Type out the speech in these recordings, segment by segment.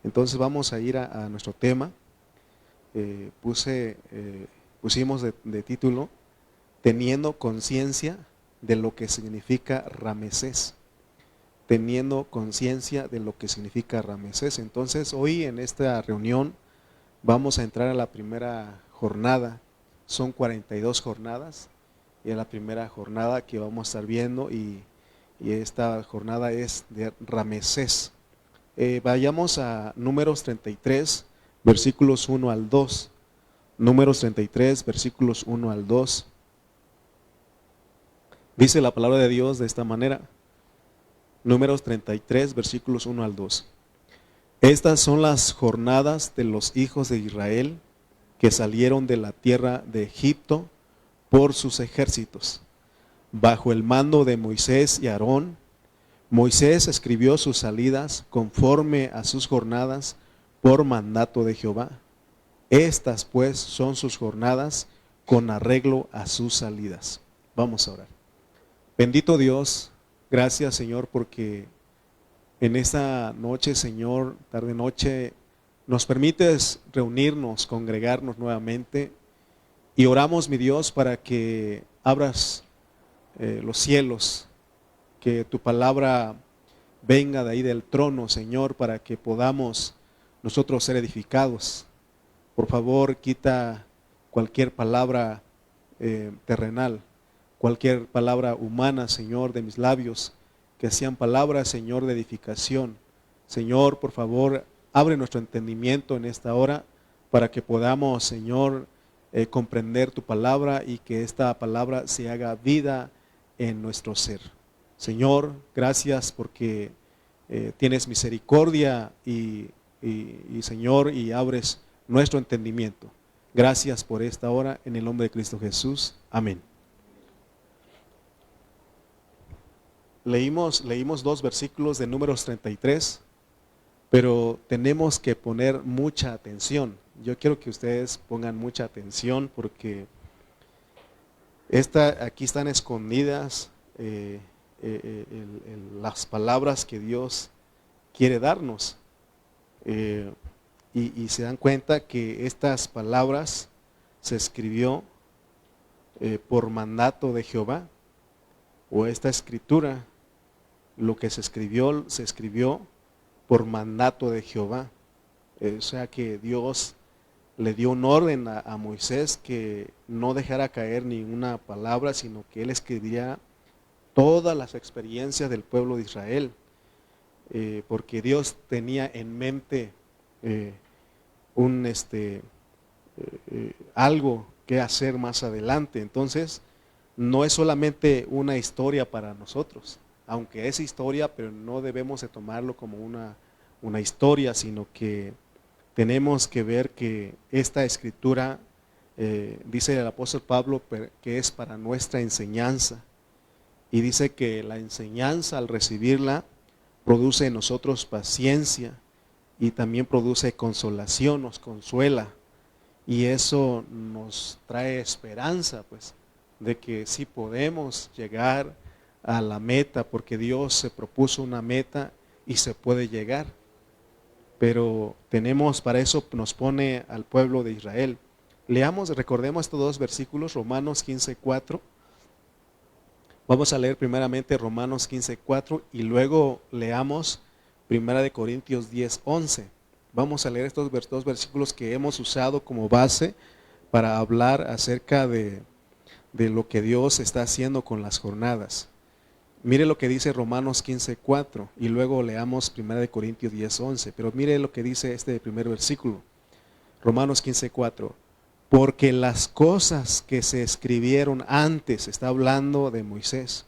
Entonces vamos a ir a nuestro tema. Pusimos de título Teniendo conciencia de lo que significa Ramesés. Teniendo conciencia de lo que significa Ramesés. Entonces hoy en esta reunión vamos a entrar a la primera jornada. Son 42 jornadas y es la primera jornada que vamos a estar viendo y esta jornada es de Ramesés. Vayamos a Números 33, versículos 1 al 2. Números 33, versículos 1 al 2. Dice la palabra de Dios de esta manera. Números 33, versículos 1 al 2. Estas son las jornadas de los hijos de Israel que salieron de la tierra de Egipto por sus ejércitos, bajo el mando de Moisés y Aarón. Moisés escribió sus salidas conforme a sus jornadas por mandato de Jehová. Estas pues son sus jornadas con arreglo a sus salidas. Vamos a orar. Bendito Dios, gracias Señor porque en esta noche, Señor, tarde noche, nos permites reunirnos, congregarnos nuevamente y oramos, mi Dios, para que abras los cielos, que tu palabra venga de ahí del trono, Señor, para que podamos nosotros ser edificados. Por favor, quita cualquier palabra terrenal, cualquier palabra humana, Señor, de mis labios, que sean palabras, Señor, de edificación. Señor, por favor, abre nuestro entendimiento en esta hora para que podamos, Señor, comprender tu palabra y que esta palabra se haga vida en nuestro ser. Señor, gracias porque tienes misericordia y Señor, y abres nuestro entendimiento. Gracias por esta hora, en el nombre de Cristo Jesús. Amén. Leímos dos versículos de Números 33, pero tenemos que poner mucha atención. Yo quiero que ustedes pongan mucha atención porque aquí están escondidas las palabras que Dios quiere darnos. Y se dan cuenta que estas palabras se escribió por mandato de Jehová, o esta escritura, lo que se escribió por mandato de Jehová. O sea que Dios le dio un orden a Moisés que no dejara caer ninguna palabra, sino que él escribiría todas las experiencias del pueblo de Israel, porque Dios tenía en mente algo que hacer más adelante. Entonces no es solamente una historia para nosotros, aunque es historia, pero no debemos de tomarlo como una historia, sino que tenemos que ver que esta escritura, dice el apóstol Pablo, que es para nuestra enseñanza, y dice que la enseñanza al recibirla produce en nosotros paciencia y también produce consolación, nos consuela, y eso nos trae esperanza, pues, de que sí podemos llegar a la meta, porque Dios se propuso una meta y se puede llegar. Pero tenemos, para eso nos pone al pueblo de Israel. Recordemos estos dos versículos, Romanos 15:4. Vamos a leer primeramente Romanos 15:4 y luego leamos 1 Corintios 10:11. Vamos a leer estos dos versículos que hemos usado como base para hablar acerca de lo que Dios está haciendo con las jornadas. Mire lo que dice Romanos 15:4 y luego leamos 1 Corintios 10:11. Pero mire lo que dice este primer versículo. Romanos 15:4. Porque las cosas que se escribieron antes, está hablando de Moisés,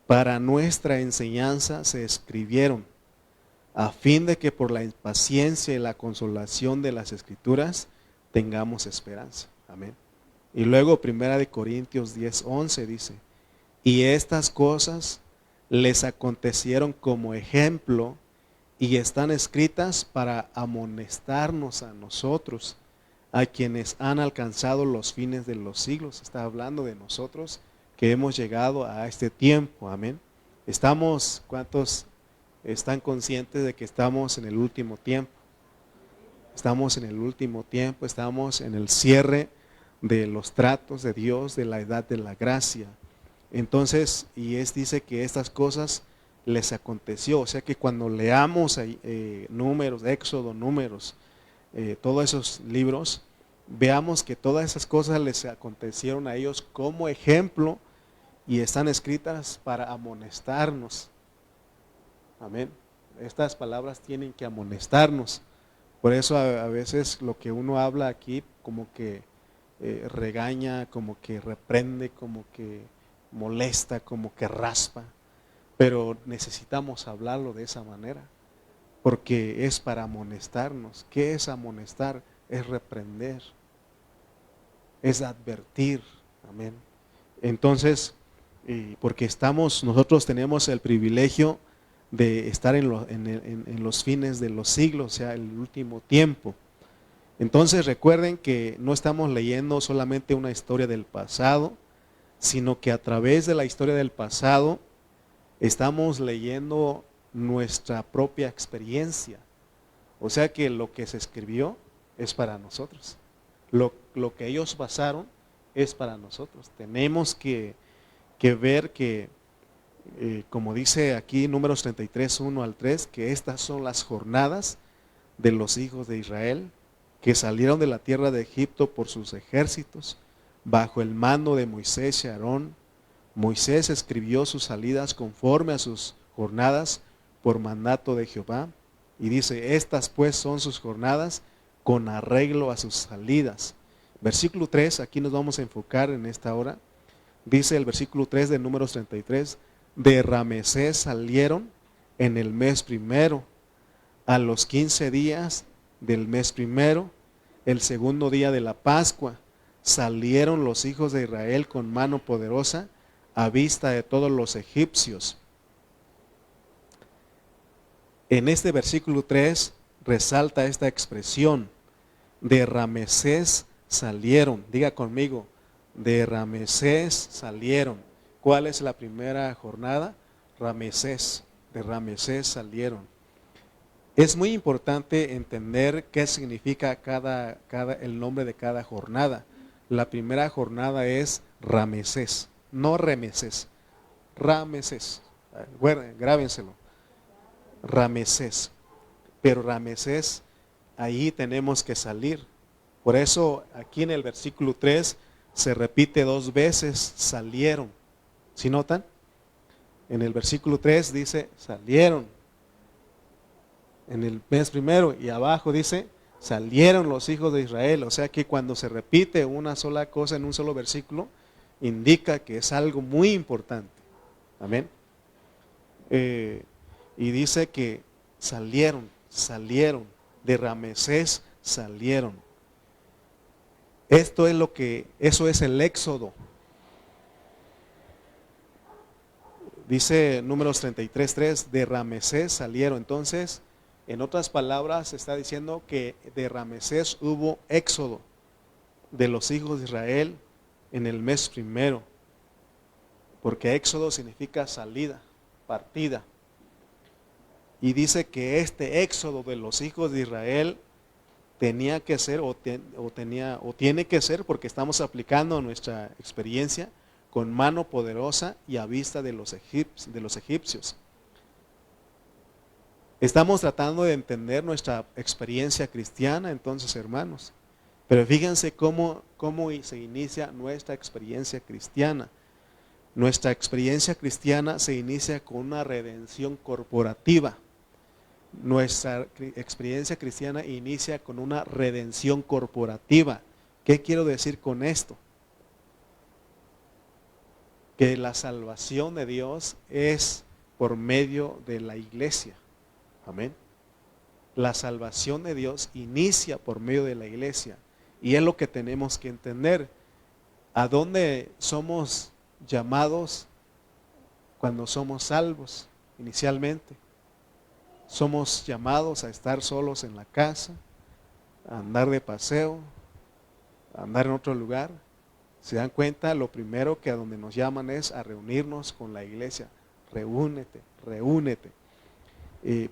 para nuestra enseñanza se escribieron, a fin de que por la paciencia y la consolación de las Escrituras tengamos esperanza. Amén. Y luego 1 Corintios 10:11 dice, y estas cosas les acontecieron como ejemplo y están escritas para amonestarnos a nosotros, a quienes han alcanzado los fines de los siglos. Está hablando de nosotros que hemos llegado a este tiempo. Amén. Estamos, ¿cuántos están conscientes de que estamos en el último tiempo. Estamos en el último tiempo, estamos en el cierre de los tratos de Dios, de la edad de la gracia. Entonces, dice que estas cosas les aconteció, o sea que cuando leamos Números, Éxodo, Números, todos esos libros, veamos que todas esas cosas les acontecieron a ellos como ejemplo y están escritas para amonestarnos. Amén. Estas palabras tienen que amonestarnos. Por eso a veces lo que uno habla aquí como que regaña, como que reprende, como que molesta, como que raspa. Pero necesitamos hablarlo de esa manera, porque es para amonestarnos. ¿Qué es amonestar? Es reprender, es advertir. Amén. Entonces, porque nosotros tenemos el privilegio de estar en los fines de los siglos, o sea, el último tiempo. Entonces recuerden que no estamos leyendo solamente una historia del pasado, sino que a través de la historia del pasado estamos leyendo nuestra propia experiencia. O sea que lo que se escribió es para nosotros. Lo que ellos pasaron es para nosotros. Tenemos que ver que, como dice aquí Números 33, 1 al 3, que estas son las jornadas de los hijos de Israel que salieron de la tierra de Egipto por sus ejércitos, bajo el mando de Moisés y Aarón. Moisés escribió sus salidas conforme a sus jornadas por mandato de Jehová. Y dice, estas pues son sus jornadas con arreglo a sus salidas. Versículo 3, aquí nos vamos a enfocar en esta hora. Dice el versículo 3 de Números 33, de Ramesés salieron en el mes primero, a los 15 días del mes primero, el segundo día de la Pascua, salieron los hijos de Israel con mano poderosa a vista de todos los egipcios. En este versículo 3 resalta esta expresión, de Ramesés salieron. Diga conmigo, de Ramesés salieron. ¿Cuál es la primera jornada? Ramesés, de Ramesés salieron. Es muy importante entender qué significa el nombre de cada jornada. La primera jornada es Ramesés, no Remesés, Ramesés. Grábenselo, Ramesés. Pero Ramesés, ahí tenemos que salir. Por eso aquí en el versículo 3 se repite 2 veces, salieron. ¿Sí notan? En el versículo 3 dice, salieron. En el mes primero y abajo dice, salieron los hijos de Israel. O sea que cuando se repite una sola cosa en un solo versículo, indica que es algo muy importante. Amén. Y dice que salieron, de Ramesés salieron. Eso es el éxodo. Dice Números 33:3, de Ramesés salieron. Entonces, en otras palabras, está diciendo que de Ramesés hubo éxodo de los hijos de Israel en el mes primero. Porque éxodo significa salida, partida. Y dice que este éxodo de los hijos de Israel tenía que ser tiene que ser, porque estamos aplicando nuestra experiencia, con mano poderosa y a vista de los egipcios. Estamos tratando de entender nuestra experiencia cristiana, entonces, hermanos. Pero fíjense cómo se inicia nuestra experiencia cristiana. Nuestra experiencia cristiana se inicia con una redención corporativa. Nuestra experiencia cristiana inicia con una redención corporativa. ¿Qué quiero decir con esto? Que la salvación de Dios es por medio de la iglesia. Amén. La salvación de Dios inicia por medio de la iglesia. Y es lo que tenemos que entender. ¿A dónde somos llamados cuando somos salvos inicialmente? Somos llamados a estar solos en la casa, a andar de paseo, a andar en otro lugar. ¿Se dan cuenta? Lo primero que a donde nos llaman es a reunirnos con la iglesia. Reúnete, reúnete.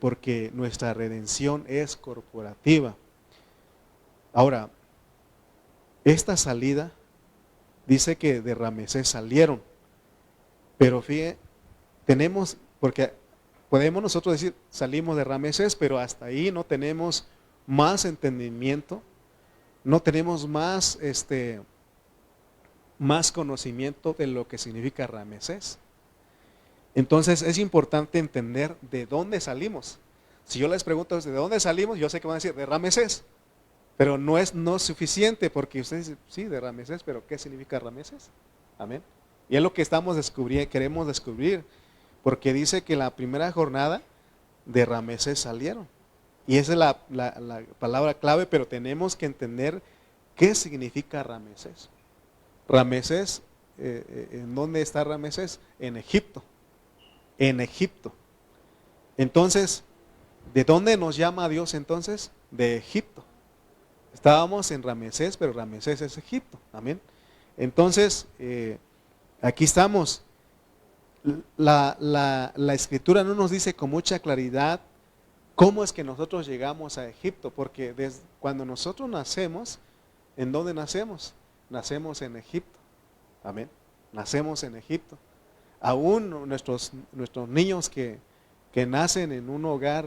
porque nuestra redención es corporativa. Ahora, esta salida dice que de Ramesés salieron, pero fíjense, porque podemos nosotros decir salimos de Ramesés, pero hasta ahí no tenemos más entendimiento, no tenemos más conocimiento de lo que significa Ramesés. Entonces es importante entender de dónde salimos. Si yo les pregunto de dónde salimos, yo sé que van a decir de Ramesés, pero no es suficiente, porque ustedes dicen, sí, de Ramesés, pero ¿qué significa Ramesés? Amén. Y es lo que queremos descubrir, porque dice que la primera jornada de Ramesés salieron. Y esa es la palabra clave, pero tenemos que entender qué significa Ramesés. Ramesés, ¿en dónde está Ramesés? En Egipto. En Egipto. Entonces, ¿de dónde nos llama Dios entonces? De Egipto. Estábamos en Ramesés, pero Ramesés es Egipto. Amén. Entonces, aquí estamos. La escritura no nos dice con mucha claridad cómo es que nosotros llegamos a Egipto, porque cuando nosotros nacemos, ¿en dónde nacemos? Nacemos en Egipto. Amén. Nacemos en Egipto. Aún nuestros niños que nacen en un hogar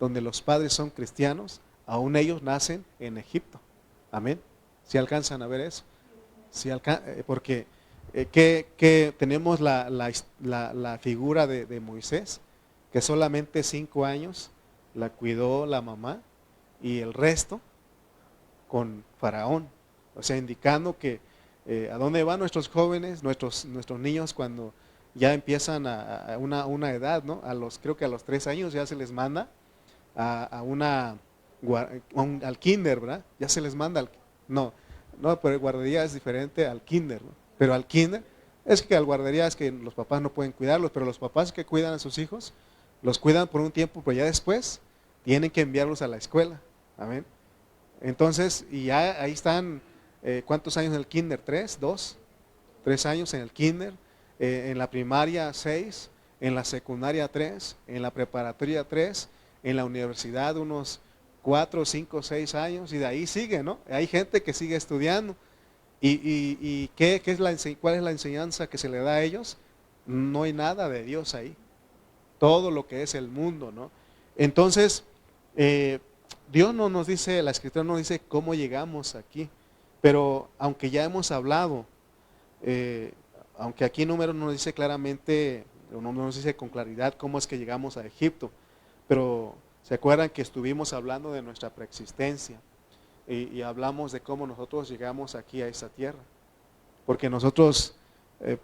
donde los padres son cristianos, aún ellos nacen en Egipto. Amén. ¿Si alcanzan a ver eso? Porque que tenemos la figura de Moisés, que solamente 5 años la cuidó la mamá y el resto con Faraón. O sea, indicando que a dónde van nuestros jóvenes, nuestros niños cuando ya empiezan a una edad, ¿no? Creo que a los 3 años ya se les manda al kinder, ¿verdad? Ya se les manda no, pero el guardería es diferente al kinder, ¿no? Pero al kinder, es que al guardería es que los papás no pueden cuidarlos, pero los papás que cuidan a sus hijos, los cuidan por un tiempo, pero ya después tienen que enviarlos a la escuela. Amén. Entonces, y ya ahí están, ¿cuántos años en el kinder? ¿3? ¿2? 3 años en el kinder, en la primaria 6, en la secundaria 3, en la preparatoria 3, en la universidad unos 4, 5, 6 años, y de ahí sigue, ¿no? Hay gente que sigue estudiando. ¿Y cuál es la enseñanza que se le da a ellos? No hay nada de Dios ahí. Todo lo que es el mundo, ¿no? Entonces, Dios no nos dice, la Escritura no dice cómo llegamos aquí. Pero aunque ya hemos hablado, aunque aquí Números no nos dice claramente, o no nos dice con claridad cómo es que llegamos a Egipto, pero ¿se acuerdan que estuvimos hablando de nuestra preexistencia? Y hablamos de cómo nosotros llegamos aquí a esta tierra. Porque nosotros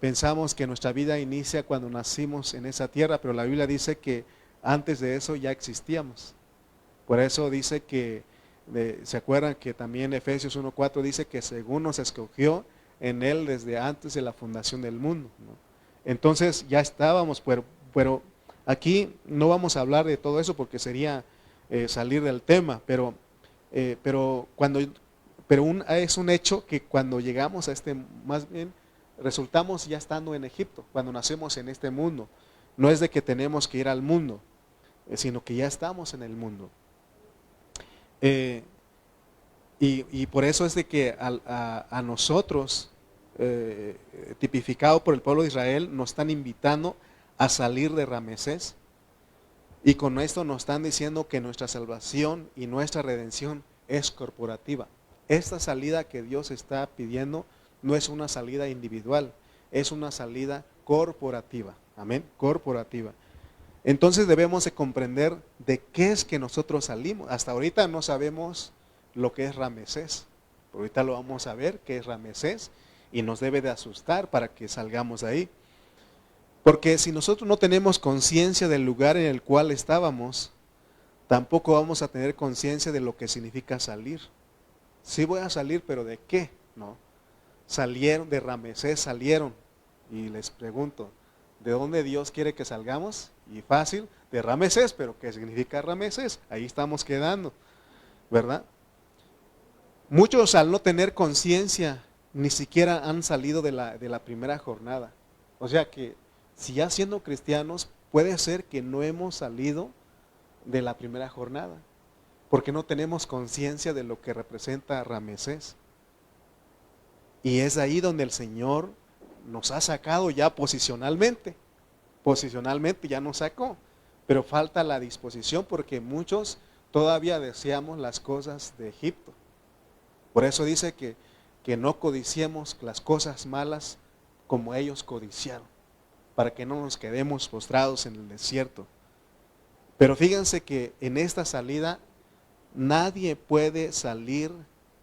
pensamos que nuestra vida inicia cuando nacimos en esa tierra, pero la Biblia dice que antes de eso ya existíamos. Por eso dice que, ¿se acuerdan que también Efesios 1:4 dice que según nos escogió en Él desde antes de la fundación del mundo, ¿no? Entonces ya estábamos, pero aquí no vamos a hablar de todo eso porque sería salir del tema, pero es un hecho que cuando llegamos a más bien resultamos ya estando en Egipto, cuando nacemos en este mundo. No es de que tenemos que ir al mundo, sino que ya estamos en el mundo. Y por eso es de que a nosotros, tipificado por el pueblo de Israel, nos están invitando a salir de Ramesés. Y con esto nos están diciendo que nuestra salvación y nuestra redención es corporativa. Esta salida que Dios está pidiendo no es una salida individual, es una salida corporativa. Amén, corporativa. Entonces debemos de comprender de qué es que nosotros salimos. Hasta ahorita no sabemos lo que es Ramesés. Ahorita lo vamos a ver, qué es Ramesés, y nos debe de asustar para que salgamos de ahí. Porque si nosotros no tenemos conciencia del lugar en el cual estábamos, tampoco vamos a tener conciencia de lo que significa salir. Sí voy a salir, pero ¿de qué? No. Salieron de Ramesés, salieron. Y les pregunto, ¿de dónde Dios quiere que salgamos? Y fácil, de Ramesés, pero ¿qué significa Ramesés? Ahí estamos quedando, ¿verdad? Muchos al no tener conciencia ni siquiera han salido de la primera jornada. O sea que si ya siendo cristianos puede ser que no hemos salido de la primera jornada, porque no tenemos conciencia de lo que representa Ramesés. Y es ahí donde el Señor nos ha sacado ya posicionalmente ya nos sacó, pero falta la disposición porque muchos todavía deseamos las cosas de Egipto. Por eso dice que no codiciemos las cosas malas como ellos codiciaron, para que no nos quedemos postrados en el desierto. Pero fíjense que en esta salida nadie puede salir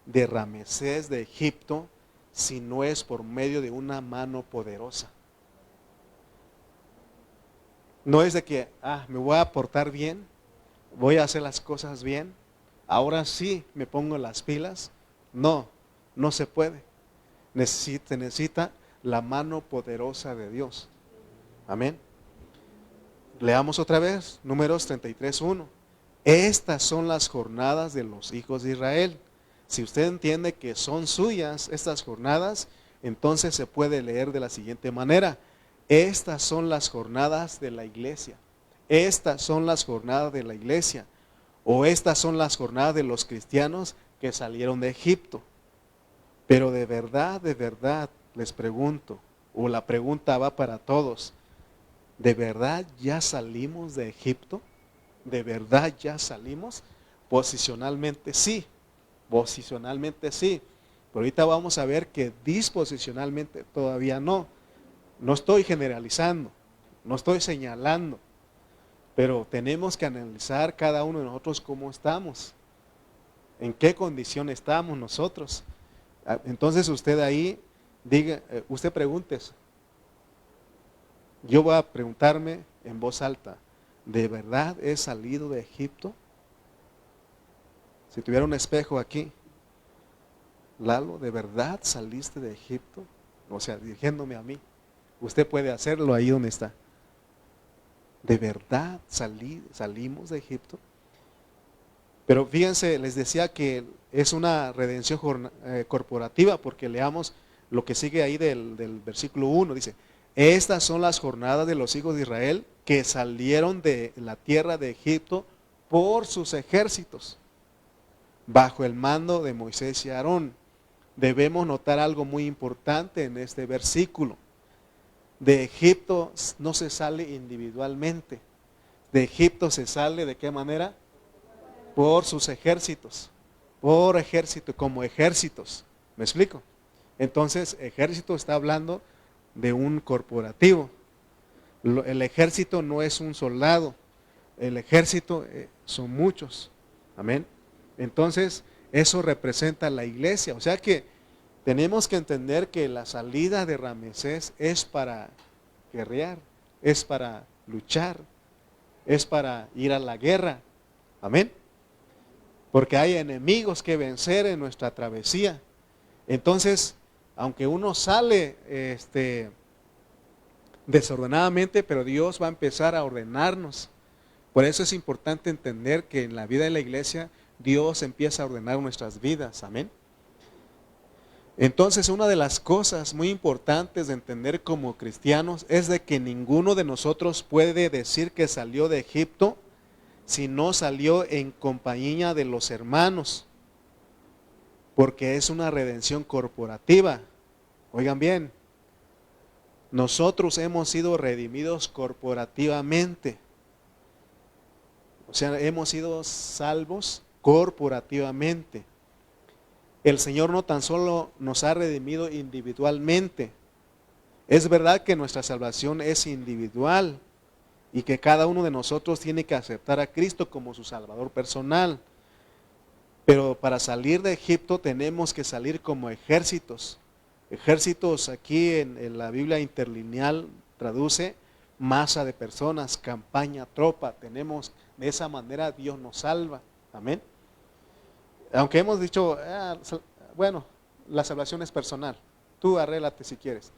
de Ramesés de Egipto si no es por medio de una mano poderosa. No es de que, me voy a portar bien, voy a hacer las cosas bien, ahora sí me pongo las pilas. No, no se puede. Necesita la mano poderosa de Dios. Amén. Leamos otra vez, Números 33:1. Estas son las jornadas de los hijos de Israel. Si usted entiende que son suyas estas jornadas, entonces se puede leer de la siguiente manera: estas son las jornadas de la iglesia. Estas son las jornadas de la iglesia. O estas son las jornadas de los cristianos que salieron de Egipto. Pero de verdad les pregunto, o la pregunta va para todos: ¿de verdad ya salimos de Egipto? ¿De verdad ya salimos? Posicionalmente sí, pero ahorita vamos a ver que disposicionalmente todavía no. No estoy generalizando, no estoy señalando, pero tenemos que analizar cada uno de nosotros cómo estamos, en qué condición estamos nosotros. Entonces usted ahí diga, usted pregúntese. Yo voy a preguntarme en voz alta: ¿de verdad he salido de Egipto? Si tuviera un espejo aquí, Lalo, ¿de verdad saliste de Egipto? O sea, dirigiéndome a mí. Usted puede hacerlo ahí donde está. ¿De verdad salimos de Egipto? Pero fíjense, les decía que es una redención corporativa, porque leamos lo que sigue ahí del versículo 1. Dice: estas son las jornadas de los hijos de Israel que salieron de la tierra de Egipto por sus ejércitos, bajo el mando de Moisés y Aarón. Debemos notar algo muy importante en este versículo. De Egipto no se sale individualmente. De Egipto se sale, ¿de qué manera? Por sus ejércitos. Por ejército, como ejércitos. ¿Me explico? Entonces, ejército está hablando de un corporativo. El ejército no es un soldado. El ejército son muchos. Amén. Entonces, eso representa la iglesia. O sea que tenemos que entender que la salida de Ramesés es para guerrear, es para luchar, es para ir a la guerra. Amén. Porque hay enemigos que vencer en nuestra travesía. Entonces, aunque uno sale desordenadamente, pero Dios va a empezar a ordenarnos. Por eso es importante entender que en la vida de la iglesia Dios empieza a ordenar nuestras vidas. Amén. Entonces, una de las cosas muy importantes de entender como cristianos es de que ninguno de nosotros puede decir que salió de Egipto si no salió en compañía de los hermanos, porque es una redención corporativa. Oigan bien, nosotros hemos sido redimidos corporativamente. O sea, hemos sido salvos corporativamente. El Señor no tan solo nos ha redimido individualmente. Es verdad que nuestra salvación es individual y que cada uno de nosotros tiene que aceptar a Cristo como su Salvador personal. Pero para salir de Egipto tenemos que salir como ejércitos. Ejércitos aquí en la Biblia interlineal traduce masa de personas, campaña, tropa. Tenemos, de esa manera Dios nos salva. Amén. Aunque hemos dicho, bueno, la salvación es personal, tú arréglate si quieres.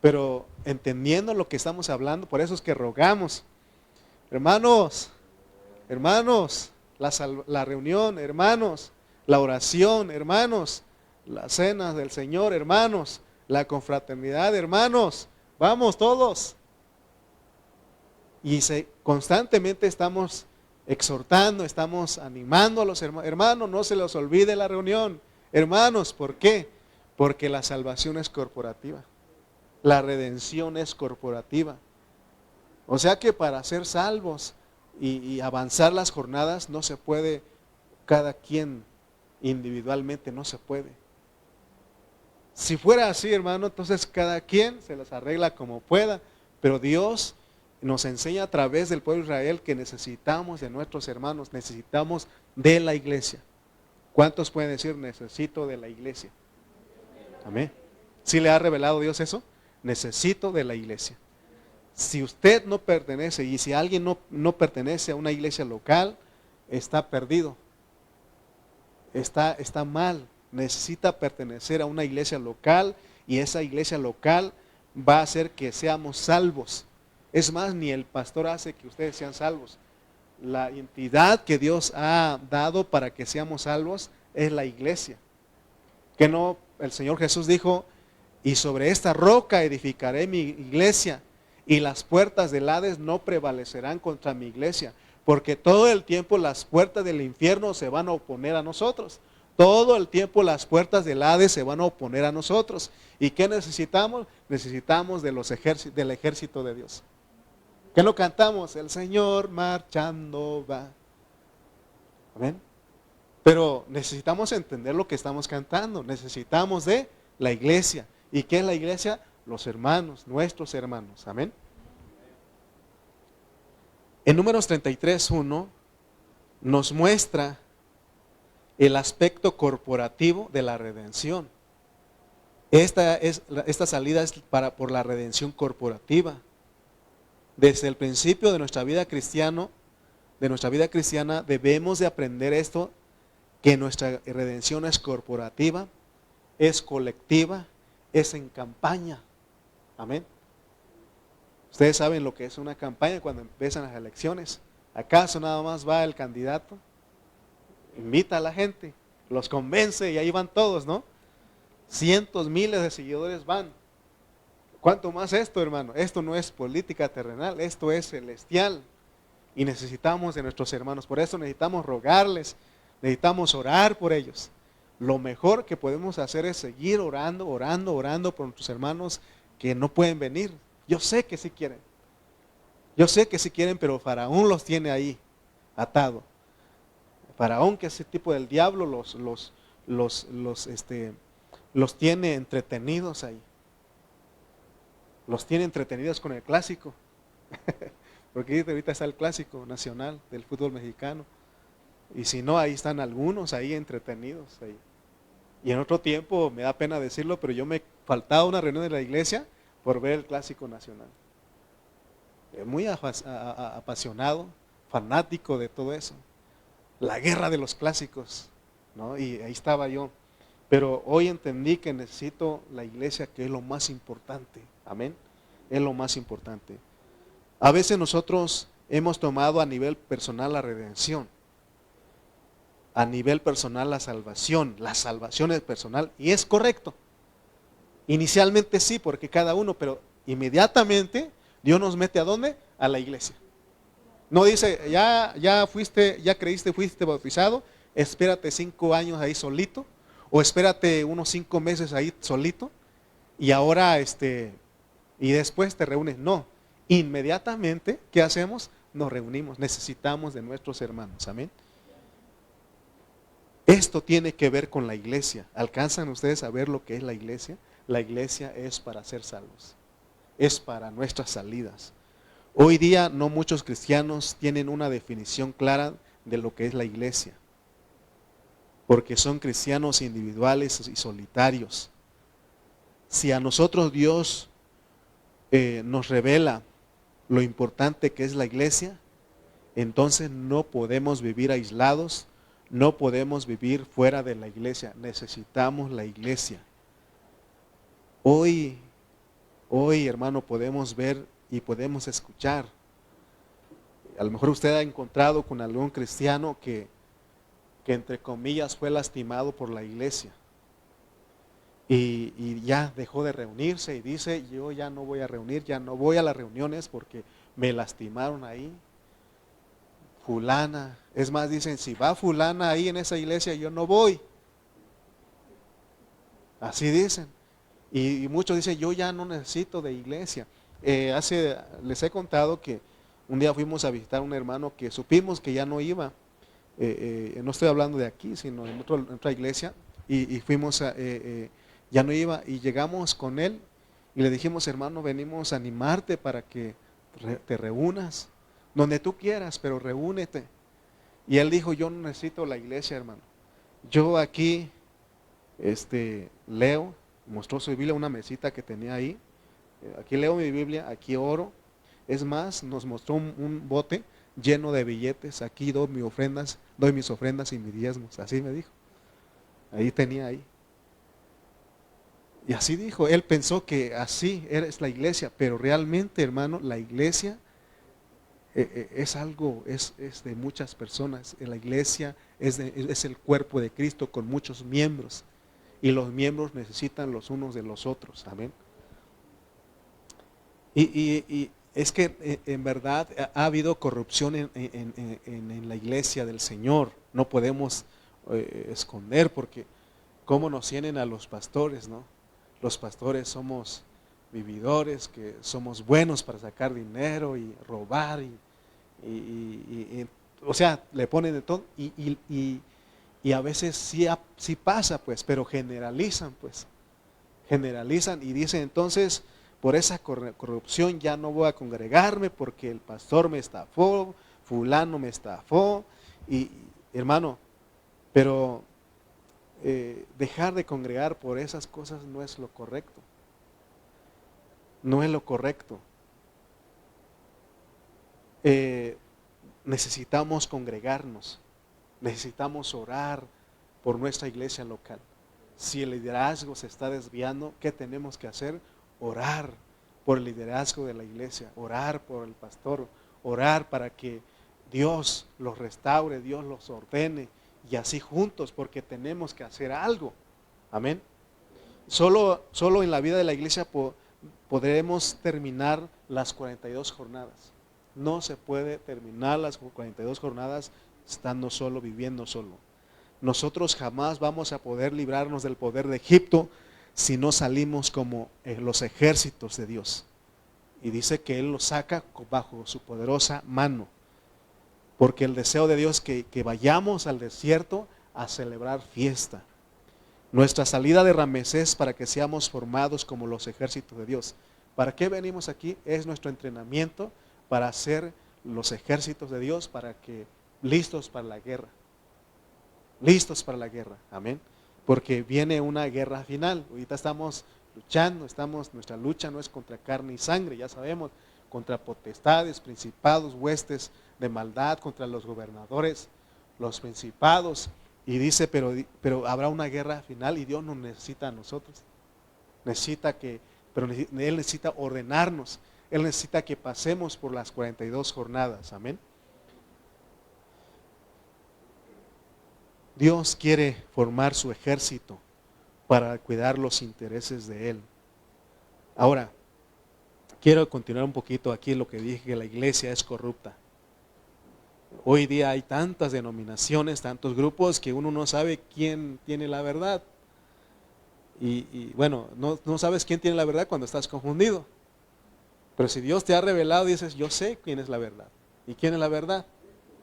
Pero entendiendo lo que estamos hablando, por eso es que rogamos, hermanos, la reunión, hermanos, la oración, hermanos, la cena del Señor, hermanos, la confraternidad, hermanos, vamos todos. Y constantemente estamos exhortando, estamos animando a los hermanos. Hermanos, no se les olvide la reunión. Hermanos, ¿por qué? Porque la salvación es corporativa. La redención es corporativa. O sea que para ser salvos y avanzar las jornadas no se puede cada quien individualmente, no se puede. Si fuera así, hermano, entonces cada quien se las arregla como pueda, pero Dios nos enseña a través del pueblo de Israel que necesitamos de nuestros hermanos, necesitamos de la iglesia. ¿Cuántos pueden decir necesito de la iglesia? Amén. ¿Sí le ha revelado Dios eso? Necesito de la iglesia. Si usted no pertenece y si alguien no pertenece a una iglesia local, está perdido. Está mal. Necesita pertenecer a una iglesia local y esa iglesia local va a hacer que seamos salvos. Es más, ni el pastor hace que ustedes sean salvos. La entidad que Dios ha dado para que seamos salvos es la iglesia. Que no, el Señor Jesús dijo, y sobre esta roca edificaré mi iglesia, y las puertas del Hades no prevalecerán contra mi iglesia, porque todo el tiempo las puertas del infierno se van a oponer a nosotros. Todo el tiempo las puertas del Hades se van a oponer a nosotros. ¿Y qué necesitamos? Necesitamos del ejército de Dios. ¿Qué no cantamos? El Señor marchando va. Amén. Pero necesitamos entender lo que estamos cantando. Necesitamos de la iglesia. ¿Y qué es la iglesia? Los hermanos, nuestros hermanos. Amén. En Números 33:1 nos muestra el aspecto corporativo de la redención. Esta salida es por la redención corporativa. Desde el principio de nuestra vida cristiana debemos de aprender esto, que nuestra redención es corporativa, es colectiva, es en campaña. Amén. Ustedes saben lo que es una campaña cuando empiezan las elecciones. ¿Acaso nada más va el candidato? Invita a la gente, los convence y ahí van todos, ¿no? Cientos, miles de seguidores van. ¿Cuánto más esto, hermano? Esto no es política terrenal, esto es celestial. Y necesitamos de nuestros hermanos. Por eso necesitamos rogarles, necesitamos orar por ellos. Lo mejor que podemos hacer es seguir orando por nuestros hermanos que no pueden venir. Yo sé que sí quieren. Yo sé que sí quieren, pero Faraón los tiene ahí, atado. Faraón, que es ese tipo del diablo, los tiene entretenidos ahí. Los tiene entretenidos con el clásico. Porque ahorita está el clásico nacional del fútbol mexicano. Y si no, ahí están algunos ahí entretenidos. Ahí. Y en otro tiempo, me da pena decirlo, pero yo me faltaba una reunión de la iglesia por ver el clásico nacional. Muy apasionado, fanático de todo eso. La guerra de los clásicos, ¿no? Y ahí estaba yo. Pero hoy entendí que necesito la iglesia, que es lo más importante. Amén. Es lo más importante. A veces nosotros hemos tomado a nivel personal la redención, a nivel personal la salvación es personal, y es correcto. Inicialmente sí, porque cada uno, pero inmediatamente Dios nos mete ¿a dónde? A la iglesia. No dice, ya creíste, fuiste bautizado, espérate 5 años ahí solito, o espérate unos 5 meses ahí solito, y ahora y después te reúnes. No, inmediatamente, ¿qué hacemos? Nos reunimos, necesitamos de nuestros hermanos, amén. Esto tiene que ver con la iglesia. ¿Alcanzan ustedes a ver lo que es la iglesia? La iglesia es para ser salvos, es para nuestras salidas. Hoy día no muchos cristianos tienen una definición clara de lo que es la iglesia, porque son cristianos individuales y solitarios. Si a nosotros Dios nos revela lo importante que es la iglesia, entonces no podemos vivir aislados, no podemos vivir fuera de la iglesia, necesitamos la iglesia. Hoy, hermano, podemos ver y podemos escuchar. A lo mejor usted ha encontrado con algún cristiano que entre comillas fue lastimado por la iglesia. Y ya dejó de reunirse y dice, yo ya no voy a reunir, ya no voy a las reuniones porque me lastimaron ahí. fulana. Es más, dicen, si va fulana ahí en esa iglesia, yo no voy. Así dicen. Y muchos dicen, yo ya no necesito de iglesia. Les he contado que un día fuimos a visitar a un hermano que supimos que ya no iba. No estoy hablando de aquí, sino en otra iglesia. Y fuimos, ya no iba. Y llegamos con él y le dijimos, hermano, venimos a animarte para que te reúnas. Donde tú quieras, pero reúnete. Y él dijo, yo no necesito la iglesia, hermano. Yo aquí leo, mostró su Biblia, una mesita que tenía ahí. Aquí leo mi Biblia, aquí oro. Es más, nos mostró un bote lleno de billetes. Aquí doy mis ofrendas y mis diezmos. Así me dijo. Ahí tenía ahí. Y así dijo, él pensó que así es la iglesia, pero realmente, hermano, la iglesia es algo, es de muchas personas. La iglesia es el cuerpo de Cristo con muchos miembros. Y los miembros necesitan los unos de los otros. Amén. Y es que en verdad ha habido corrupción en la iglesia del Señor. No podemos esconder, porque cómo nos tienen a los pastores, ¿no? Los pastores somos vividores, que somos buenos para sacar dinero y robar o sea, le ponen de todo y a veces sí pasa, pues, pero generalizan, pues. Generalizan y dicen, entonces, por esa corrupción ya no voy a congregarme porque el pastor me estafó, fulano me estafó. Y hermano, pero dejar de congregar por esas cosas no es lo correcto. No es lo correcto. Necesitamos congregarnos, necesitamos orar por nuestra iglesia local. Si el liderazgo se está desviando, ¿qué tenemos que hacer? Orar por el liderazgo de la iglesia, orar por el pastor, orar para que Dios los restaure, Dios los ordene, y así juntos, porque tenemos que hacer algo. Amén. Solo en la vida de la iglesia podremos terminar las 42 jornadas. No se puede terminar las 42 jornadas estando solo, viviendo solo. Nosotros jamás vamos a poder librarnos del poder de Egipto si no salimos como los ejércitos de Dios. Y dice que Él los saca bajo su poderosa mano. Porque el deseo de Dios es que vayamos al desierto a celebrar fiesta. Nuestra salida de Ramesés para que seamos formados como los ejércitos de Dios. ¿Para qué venimos aquí? Es nuestro entrenamiento para ser los ejércitos de Dios, para que listos para la guerra. Listos para la guerra, amén. Porque viene una guerra final. Ahorita estamos luchando, nuestra lucha no es contra carne y sangre, ya sabemos, contra potestades, principados, huestes de maldad, contra los gobernadores, los principados. Y dice, pero habrá una guerra final y Dios nos necesita a nosotros. Pero Él necesita ordenarnos. Él necesita que pasemos por las 42 jornadas, amén. Dios quiere formar su ejército para cuidar los intereses de Él. Ahora, quiero continuar un poquito aquí lo que dije, que la iglesia es corrupta. Hoy día hay tantas denominaciones, tantos grupos, que uno no sabe quién tiene la verdad. Y bueno, no sabes quién tiene la verdad cuando estás confundido. Pero si Dios te ha revelado, dices, yo sé quién es la verdad. ¿Y quién es la verdad?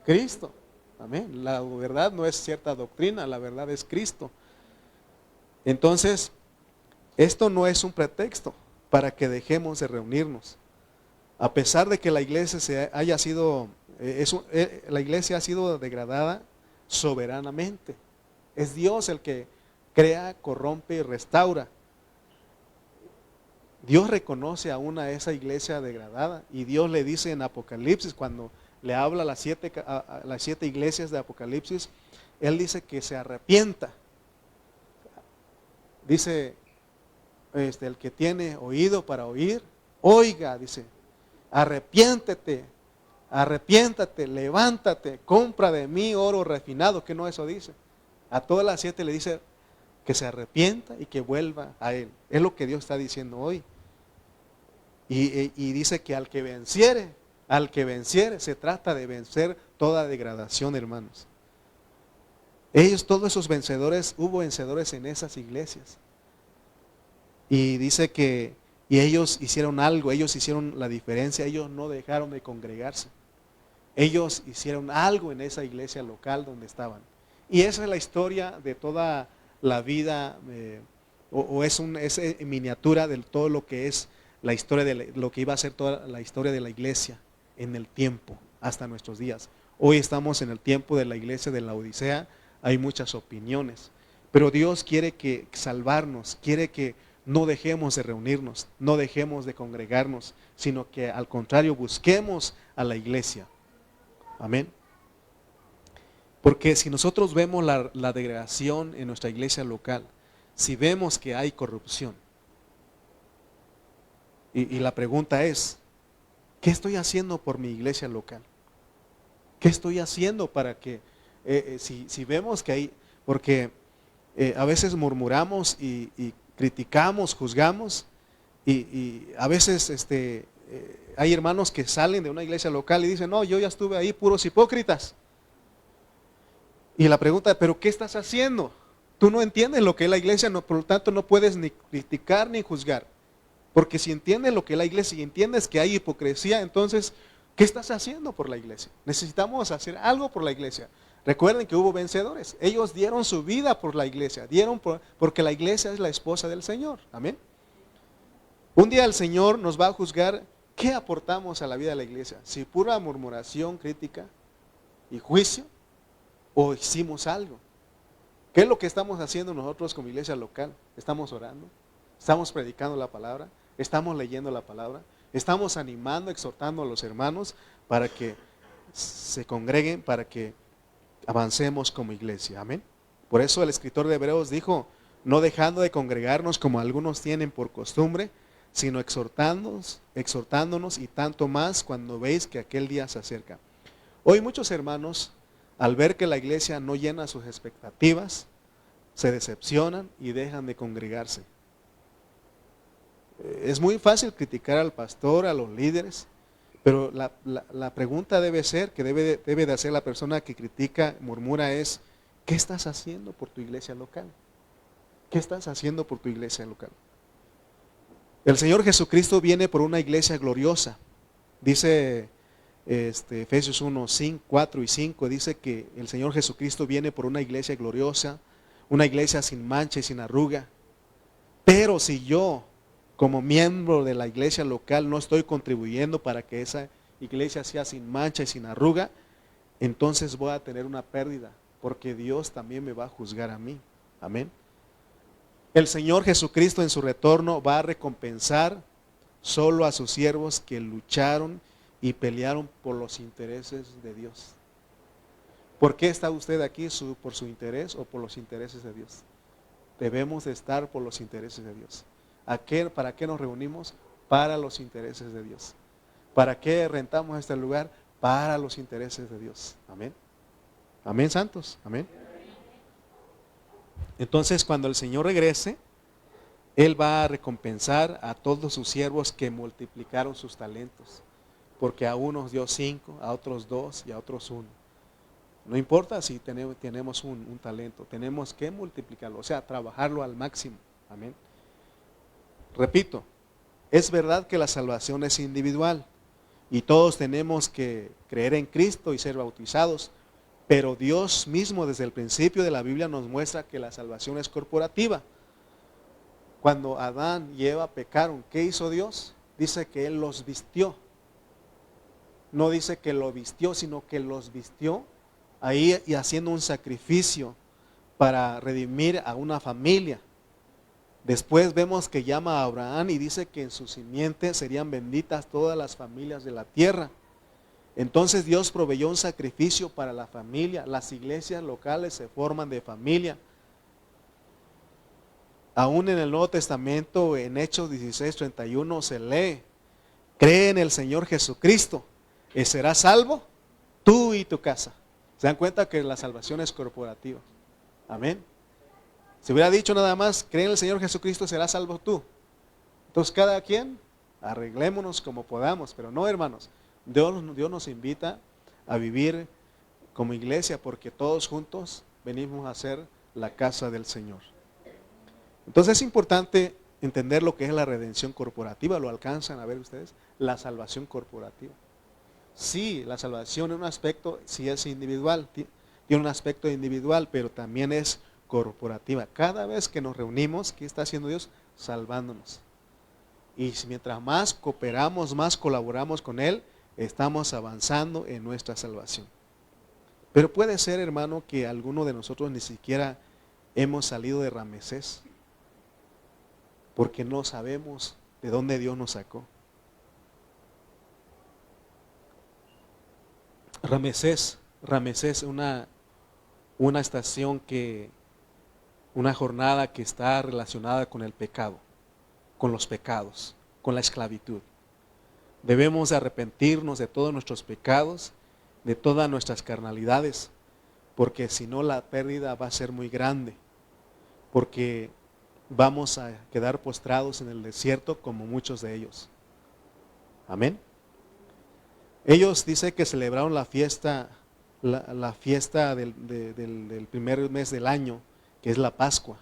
Cristo. Amén. La verdad no es cierta doctrina, la verdad es Cristo. Entonces, esto no es un pretexto para que dejemos de reunirnos. A pesar de que la iglesia la iglesia ha sido degradada soberanamente. Es Dios el que crea, corrompe y restaura. Dios reconoce aún a esa iglesia degradada y Dios le dice en Apocalipsis, cuando le habla a las 7 iglesias de Apocalipsis, Él dice que se arrepienta. Dice, el que tiene oído para oír, oiga, dice, arrepiéntete, levántate, compra de mí oro refinado, que no eso dice. A todas las 7 le dice que se arrepienta y que vuelva a Él. Es lo que Dios está diciendo hoy. Y dice que al que venciere, Al que venciere, se trata de vencer toda degradación, hermanos. Ellos, todos esos vencedores, hubo vencedores en esas iglesias. Y dice que y ellos hicieron algo, ellos hicieron la diferencia, ellos no dejaron de congregarse. Ellos hicieron algo en esa iglesia local donde estaban. Y esa es la historia de toda la vida, es miniatura de todo lo que es la historia de lo que iba a ser toda la historia de la iglesia en el tiempo, hasta nuestros días. Hoy estamos en el tiempo de la iglesia de la Odisea, hay muchas opiniones, pero Dios quiere que salvarnos, quiere que no dejemos de reunirnos, no dejemos de congregarnos, sino que al contrario busquemos a la iglesia. Amén. Porque si nosotros vemos la degradación en nuestra iglesia local, si vemos que hay corrupción, y la pregunta es, ¿qué estoy haciendo por mi iglesia local? ¿Qué estoy haciendo para que, si vemos que hay, porque a veces murmuramos y criticamos, juzgamos, y a veces hay hermanos que salen de una iglesia local y dicen, no, yo ya estuve ahí, puros hipócritas. Y la pregunta, ¿pero qué estás haciendo? Tú no entiendes lo que es la iglesia, no, por lo tanto no puedes ni criticar ni juzgar. Porque si entiendes lo que es la iglesia y entiendes que hay hipocresía, entonces, ¿qué estás haciendo por la iglesia? Necesitamos hacer algo por la iglesia. Recuerden que hubo vencedores. Ellos dieron su vida por la iglesia. Porque la iglesia es la esposa del Señor. Amén. Un día el Señor nos va a juzgar qué aportamos a la vida de la iglesia. Si pura murmuración, crítica y juicio, o hicimos algo. ¿Qué es lo que estamos haciendo nosotros como iglesia local? Estamos orando, estamos predicando la palabra, estamos leyendo la palabra, estamos animando, exhortando a los hermanos para que se congreguen, para que avancemos como iglesia. Amén. Por eso el escritor de Hebreos dijo, no dejando de congregarnos como algunos tienen por costumbre, sino exhortándonos y tanto más cuando veis que aquel día se acerca. Hoy muchos hermanos, al ver que la iglesia no llena sus expectativas, se decepcionan y dejan de congregarse. Es muy fácil criticar al pastor, a los líderes, pero la pregunta debe ser, que debe de hacer la persona que critica, murmura, es, ¿qué estás haciendo por tu iglesia local? ¿Qué estás haciendo por tu iglesia local? El Señor Jesucristo viene por una iglesia gloriosa. Dice Efesios 1, 4 y 5, dice que el Señor Jesucristo viene por una iglesia gloriosa, una iglesia sin mancha y sin arruga. Pero si yo, como miembro de la iglesia local, no estoy contribuyendo para que esa iglesia sea sin mancha y sin arruga, entonces voy a tener una pérdida, porque Dios también me va a juzgar a mí. Amén. El Señor Jesucristo en su retorno va a recompensar solo a sus siervos que lucharon y pelearon por los intereses de Dios. ¿Por qué está usted aquí? ¿Por su interés o por los intereses de Dios? Debemos de estar por los intereses de Dios. ¿Para qué nos reunimos? Para los intereses de Dios. ¿Para qué rentamos este lugar? Para los intereses de Dios. Amén. Amén, santos. Amén. Entonces, cuando el Señor regrese, Él va a recompensar a todos sus siervos que multiplicaron sus talentos. Porque a unos dio 5, a otros 2 y a otros 1. No importa si tenemos un talento, tenemos que multiplicarlo, o sea, trabajarlo al máximo. Amén. Repito, es verdad que la salvación es individual y todos tenemos que creer en Cristo y ser bautizados, pero Dios mismo desde el principio de la Biblia nos muestra que la salvación es corporativa. Cuando Adán y Eva pecaron, ¿qué hizo Dios? Dice que Él los vistió. No dice que lo vistió, sino que los vistió ahí y haciendo un sacrificio para redimir a una familia. Después vemos que llama a Abraham y dice que en su simiente serían benditas todas las familias de la tierra. Entonces Dios proveyó un sacrificio para la familia. Las iglesias locales se forman de familia. Aún en el Nuevo Testamento, en Hechos 16:31 se lee, cree en el Señor Jesucristo y serás salvo tú y tu casa. ¿Se dan cuenta que la salvación es corporativa? Amén. Si hubiera dicho nada más, cree en el Señor Jesucristo, serás salvo tú. Entonces cada quien, arreglémonos como podamos, pero no, hermanos. Dios nos invita a vivir como iglesia porque todos juntos venimos a ser la casa del Señor. Entonces es importante entender lo que es la redención corporativa. ¿Lo alcanzan a ver ustedes? La salvación corporativa. Sí, la salvación en un aspecto sí es individual, tiene un aspecto individual, pero también es corporativa. Cada vez que nos reunimos, ¿qué está haciendo Dios? Salvándonos. Y mientras más cooperamos, más colaboramos con Él, estamos avanzando en nuestra salvación. Pero puede ser, hermano, que alguno de nosotros ni siquiera hemos salido de Ramesés, porque no sabemos de dónde Dios nos sacó. Ramesés, una estación una jornada que está relacionada con el pecado, con los pecados, con la esclavitud. Debemos arrepentirnos de todos nuestros pecados, de todas nuestras carnalidades, porque si no la pérdida va a ser muy grande, porque vamos a quedar postrados en el desierto como muchos de ellos. Amén. Ellos dicen que celebraron la fiesta, la fiesta del primer mes del año, que es la Pascua.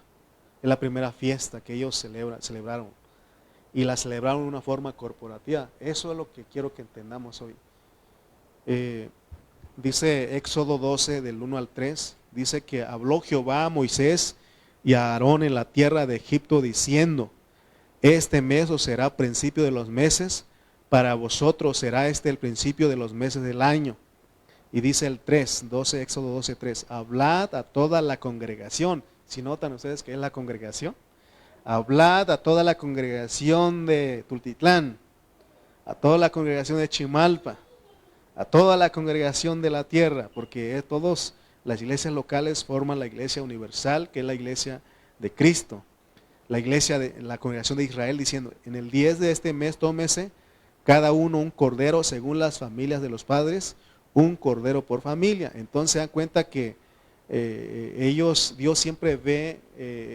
Es la primera fiesta que ellos celebraron. Y la celebraron de una forma corporativa. Eso es lo que quiero que entendamos hoy. Dice Éxodo 12, del 1 al 3, dice que habló Jehová a Moisés y a Aarón en la tierra de Egipto diciendo: este mes os será principio de los meses, para vosotros será este el principio de los meses del año. Y dice el 3, Éxodo 12, 3, hablad a toda la congregación. Si notan ustedes que es la congregación, hablad a toda la congregación de Tultitlán, a toda la congregación de Chimalpa, a toda la congregación de la tierra, porque todas las iglesias locales forman la iglesia universal, que es la iglesia de Cristo. La congregación de Israel diciendo: en el 10 de este mes tómese cada uno un cordero según las familias de los padres, un cordero por familia. Entonces se dan cuenta que Dios siempre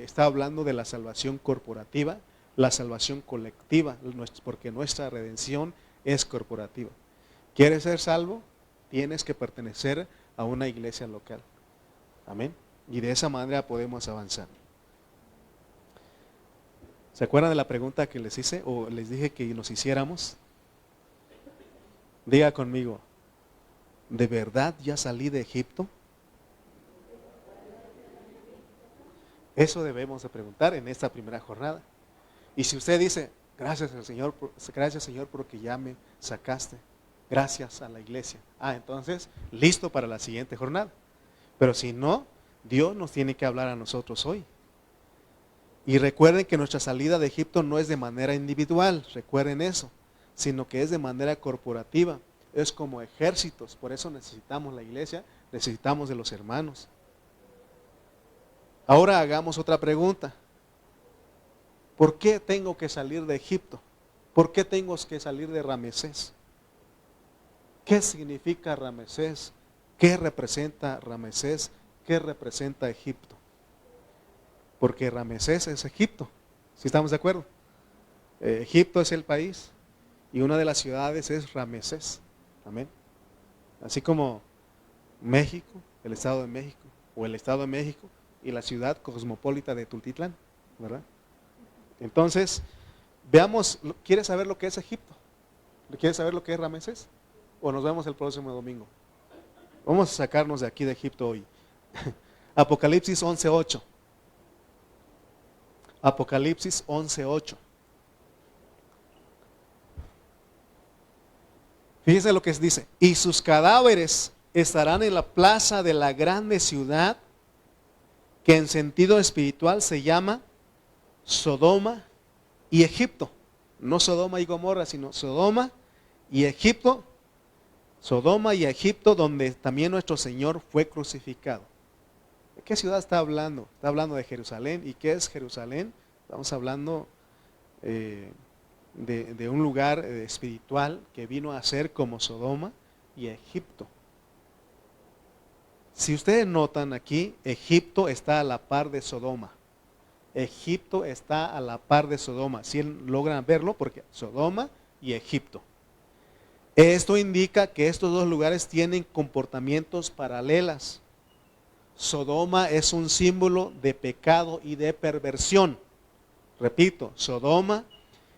está hablando de la salvación corporativa, la salvación colectiva, porque nuestra redención es corporativa. ¿Quieres ser salvo? Tienes que pertenecer a una iglesia local. Amén. Y de esa manera podemos avanzar. ¿Se acuerdan de la pregunta que les hice o les dije que nos hiciéramos? Diga conmigo: ¿de verdad ya salí de Egipto? Eso debemos de preguntar en esta primera jornada. Y si usted dice: gracias Señor porque ya me sacaste, gracias a la iglesia, entonces listo para la siguiente jornada. Pero si no, Dios nos tiene que hablar a nosotros hoy. Y recuerden que nuestra salida de Egipto no es de manera individual, recuerden eso, sino que es de manera corporativa. Es como ejércitos, por eso necesitamos la iglesia, necesitamos de los hermanos. Ahora hagamos otra pregunta. ¿Por qué tengo que salir de Egipto? ¿Por qué tengo que salir de Ramesés? ¿Qué significa Ramesés? ¿Qué representa Ramesés? ¿Qué representa Egipto? Porque Ramesés es Egipto, ¿sí estamos de acuerdo? Egipto es el país y una de las ciudades es Ramesés. Amén. Así como México, el Estado de México, o el Estado de México y la ciudad cosmopolita de Tultitlán, ¿verdad? Entonces, veamos, ¿quieres saber lo que es Egipto? ¿Quieres saber lo que es Ramesés? ¿O nos vemos el próximo domingo? Vamos a sacarnos de aquí de Egipto hoy. Apocalipsis 11:8. Apocalipsis 11:8. Fíjense lo que dice: y sus cadáveres estarán en la plaza de la grande ciudad, que en sentido espiritual se llama Sodoma y Egipto. No Sodoma y Gomorra, sino Sodoma y Egipto. Sodoma y Egipto, donde también nuestro Señor fue crucificado. ¿De qué ciudad está hablando? Está hablando de Jerusalén. ¿Y qué es Jerusalén? Estamos hablando de un lugar espiritual que vino a ser como Sodoma y Egipto. Si ustedes notan aquí, Egipto está a la par de Sodoma. Egipto está a la par de Sodoma. Si logran verlo, porque Sodoma y Egipto. Esto indica que estos dos lugares tienen comportamientos paralelos. Sodoma es un símbolo de pecado y de perversión. Repito, Sodoma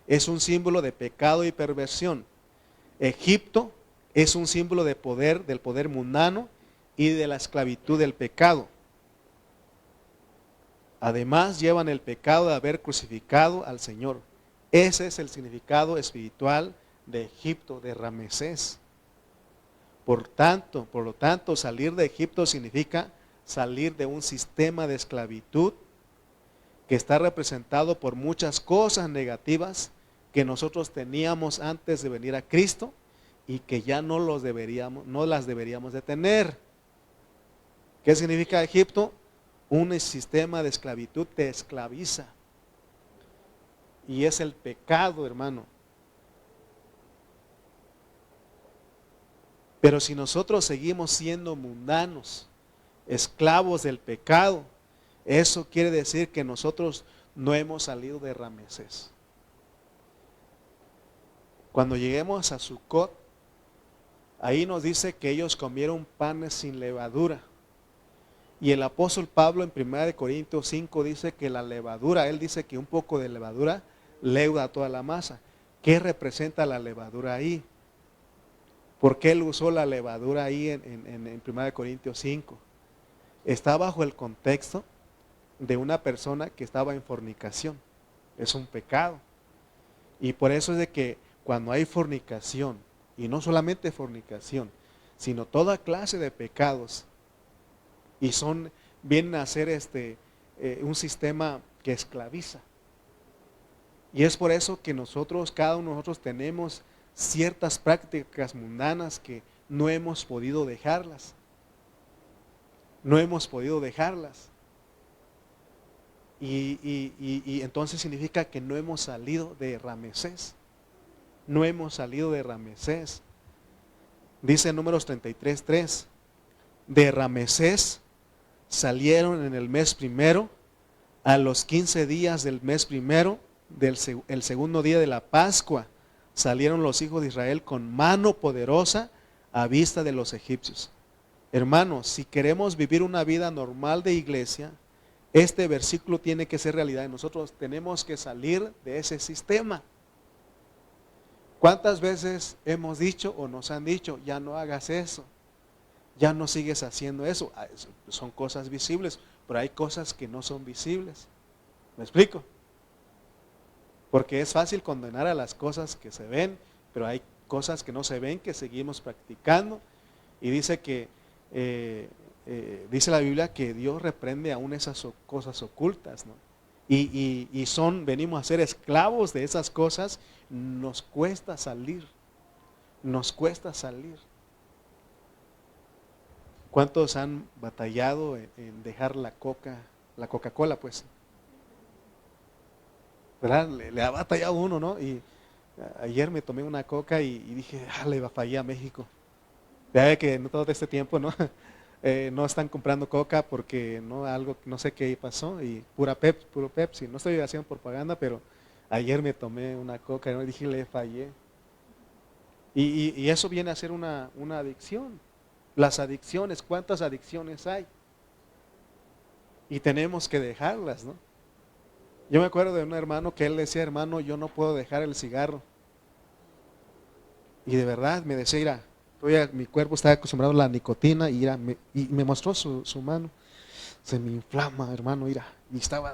es un símbolo de pecado y perversión. Egipto es un símbolo de poder, del poder mundano y de la esclavitud del pecado. Además, llevan el pecado de haber crucificado al Señor. Ese es el significado espiritual de Egipto, de Ramesés. Por lo tanto, salir de Egipto significa salir de un sistema de esclavitud que está representado por muchas cosas negativas que nosotros teníamos antes de venir a Cristo y que ya no las deberíamos de tener. ¿Qué significa Egipto? Un sistema de esclavitud te esclaviza. Y es el pecado, hermano. Pero si nosotros seguimos siendo mundanos, esclavos del pecado, eso quiere decir que nosotros no hemos salido de Ramesés. Cuando lleguemos a Sucot, ahí nos dice que ellos comieron panes sin levadura. Y el apóstol Pablo en 1 Corintios 5 dice que la levadura, él dice que un poco de levadura leuda toda la masa. ¿Qué representa la levadura ahí? ¿Por qué él usó la levadura ahí en 1 Corintios 5? Está bajo el contexto de una persona que estaba en fornicación. Es un pecado. Y por eso es de que cuando hay fornicación, y no solamente fornicación, sino toda clase de pecados, y vienen a ser un sistema que esclaviza. Y es por eso que cada uno de nosotros tenemos ciertas prácticas mundanas que no hemos podido dejarlas. No hemos podido dejarlas. Y entonces significa que no hemos salido de Ramesés. No hemos salido de Ramesés. Dice Números 33:3. De Ramesés salieron en el mes primero, a los 15 días del mes primero, el segundo día de la Pascua, salieron los hijos de Israel con mano poderosa a vista de los egipcios. Hermanos, si queremos vivir una vida normal de iglesia, este versículo tiene que ser realidad. Nosotros tenemos que salir de ese sistema. ¿Cuántas veces hemos dicho o nos han dicho, ya no hagas eso? Ya no sigues haciendo eso. Son cosas visibles, pero hay cosas que no son visibles. ¿Me explico? Porque es fácil condenar a las cosas que se ven, pero hay cosas que no se ven que seguimos practicando. Y dice dice la Biblia que Dios reprende aún esas cosas ocultas, ¿no? Venimos a ser esclavos de esas cosas. Nos cuesta salir. Nos cuesta salir. ¿Cuántos han batallado en dejar la Coca-Cola, pues? ¿Verdad? Le ha batallado uno, ¿no? Y ayer me tomé una coca y dije, le fallé a México. Ya que en todo este tiempo, ¿no? No están comprando coca porque no sé qué pasó, y puro Pepsi. No estoy haciendo propaganda, pero ayer me tomé una coca, ¿no? Y dije, le fallé. Y eso viene a ser una adicción. Las adicciones, ¿cuántas adicciones hay? Y tenemos que dejarlas, ¿no? Yo me acuerdo de un hermano que él decía, hermano, yo no puedo dejar el cigarro. Y de verdad me decía, mi cuerpo está acostumbrado a la nicotina, y me mostró su mano. Se me inflama, hermano, mira. Y estaba,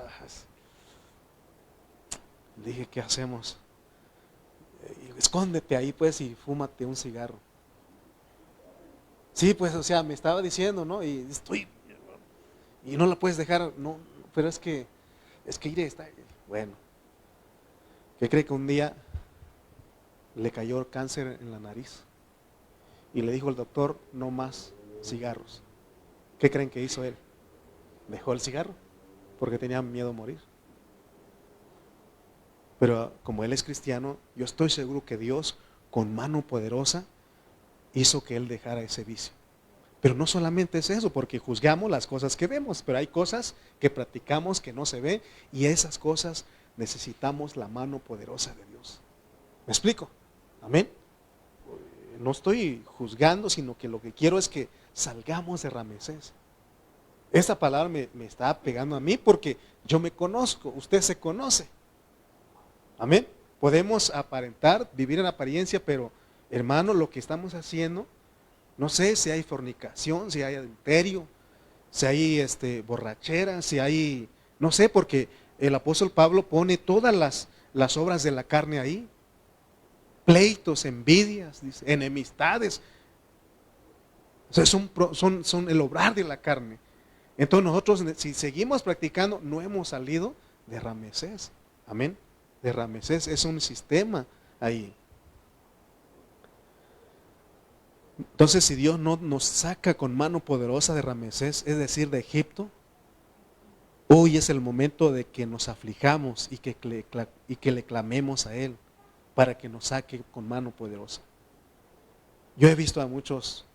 dije, ¿qué hacemos? Escóndete ahí pues y fúmate un cigarro. Sí, pues, o sea, me estaba diciendo, ¿no? Y no la puedes dejar, no, pero es que iré, está, bueno. ¿Qué cree? Que un día le cayó cáncer en la nariz y le dijo el doctor, no más cigarros. ¿Qué creen que hizo él? Dejó el cigarro porque tenía miedo a morir. Pero como él es cristiano, yo estoy seguro que Dios, con mano poderosa, hizo que él dejara ese vicio. Pero no solamente es eso, porque juzgamos las cosas que vemos, pero hay cosas que practicamos que no se ven, y esas cosas necesitamos la mano poderosa de Dios. ¿Me explico? Amén. no estoy juzgando, sino que lo que quiero es que salgamos de Ramesés. Esta palabra me está pegando a mí porque yo me conozco, usted se conoce. Amén. Podemos aparentar, vivir en apariencia, pero hermano, lo que estamos haciendo, no sé si hay fornicación, si hay adulterio, si hay borrachera, si hay, no sé, porque el apóstol Pablo pone todas las obras de la carne ahí. Pleitos, envidias, dice, enemistades. O sea, son el obrar de la carne. Entonces nosotros, si seguimos practicando, no hemos salido de Ramesés. Amén. De Ramesés es un sistema ahí. Entonces, si Dios no nos saca con mano poderosa de Ramesés, es decir, de Egipto, hoy es el momento de que nos aflijamos y que le clamemos a Él para que nos saque con mano poderosa. Yo he visto a muchas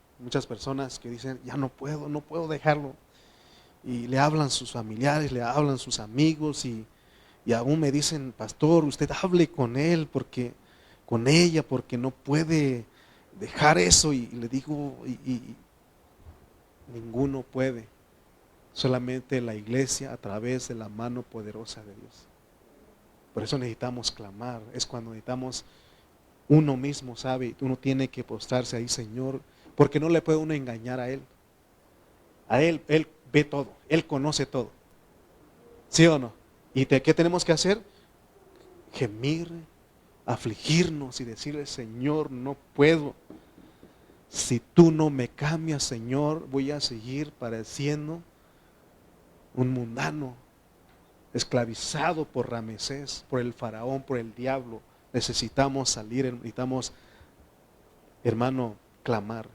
personas que dicen, ya no puedo dejarlo. Y le hablan sus familiares, le hablan sus amigos y aún me dicen, pastor, usted hable con él, con ella, porque no puede dejar eso. Y le digo, y ninguno puede, solamente la iglesia a través de la mano poderosa de Dios. Por eso necesitamos clamar, es cuando necesitamos, uno mismo sabe, uno tiene que postrarse ahí, Señor, porque no le puede uno engañar a Él. A Él ve todo, Él conoce todo. ¿Sí o no? ¿Y qué tenemos que hacer? Gemir, afligirnos y decirle, Señor, no puedo. Si tú no me cambias, Señor, voy a seguir pareciendo un mundano, esclavizado por Ramesés, por el faraón, por el diablo. Necesitamos salir, necesitamos, hermano, clamar.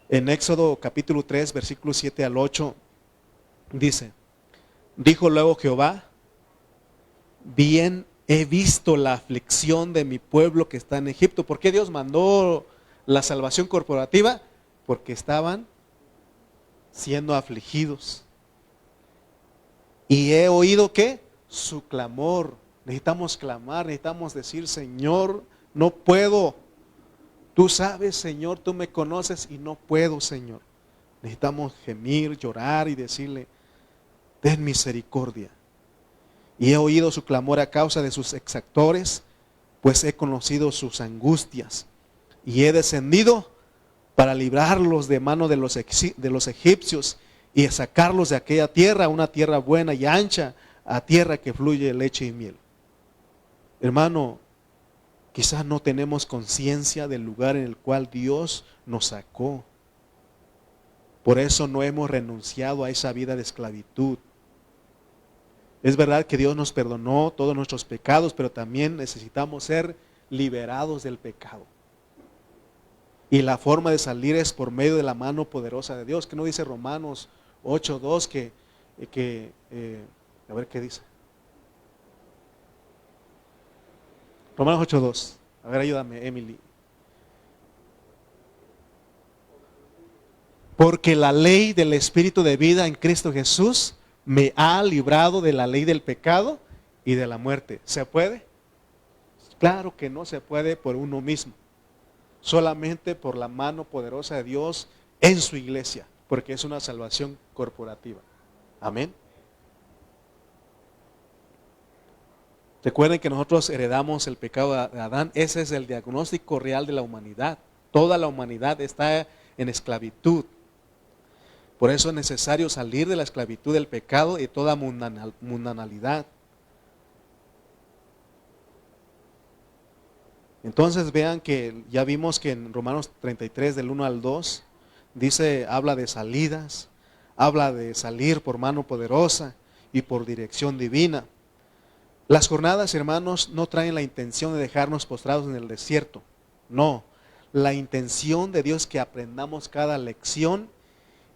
En Éxodo capítulo 3, versículos 7 al 8, dice, dijo luego Jehová, bien he visto la aflicción de mi pueblo que está en Egipto. ¿Por qué Dios mandó la salvación corporativa? Porque estaban siendo afligidos. Y he oído ¿qué? Su clamor. Necesitamos clamar, necesitamos decir, Señor, no puedo. Tú sabes, Señor, tú me conoces y no puedo, Señor. Necesitamos gemir, llorar y decirle, ten misericordia. Y he oído su clamor a causa de sus exactores, pues he conocido sus angustias. Y he descendido para librarlos de mano de los egipcios y sacarlos de aquella tierra, una tierra buena y ancha, a tierra que fluye leche y miel. Hermano, quizás no tenemos conciencia del lugar en el cual Dios nos sacó. Por eso no hemos renunciado a esa vida de esclavitud. Es verdad que Dios nos perdonó todos nuestros pecados, pero también necesitamos ser liberados del pecado. Y la forma de salir es por medio de la mano poderosa de Dios. ¿Qué no dice Romanos 8:2 a ver qué dice? Romanos 8:2. A ver, ayúdame, Emily. Porque la ley del Espíritu de vida en Cristo Jesús me ha librado de la ley del pecado y de la muerte. ¿Se puede? Claro que no se puede por uno mismo. Solamente por la mano poderosa de Dios en su iglesia, porque es una salvación corporativa. Amén. Recuerden que nosotros heredamos el pecado de Adán. Ese es el diagnóstico real de la humanidad. Toda la humanidad está en esclavitud. Por eso es necesario salir de la esclavitud del pecado y toda mundanalidad. Entonces vean que ya vimos que en Romanos 33 del 1 al 2 dice, habla de salidas, habla de salir por mano poderosa y por dirección divina. Las jornadas, hermanos, no traen la intención de dejarnos postrados en el desierto. No, la intención de Dios es que aprendamos cada lección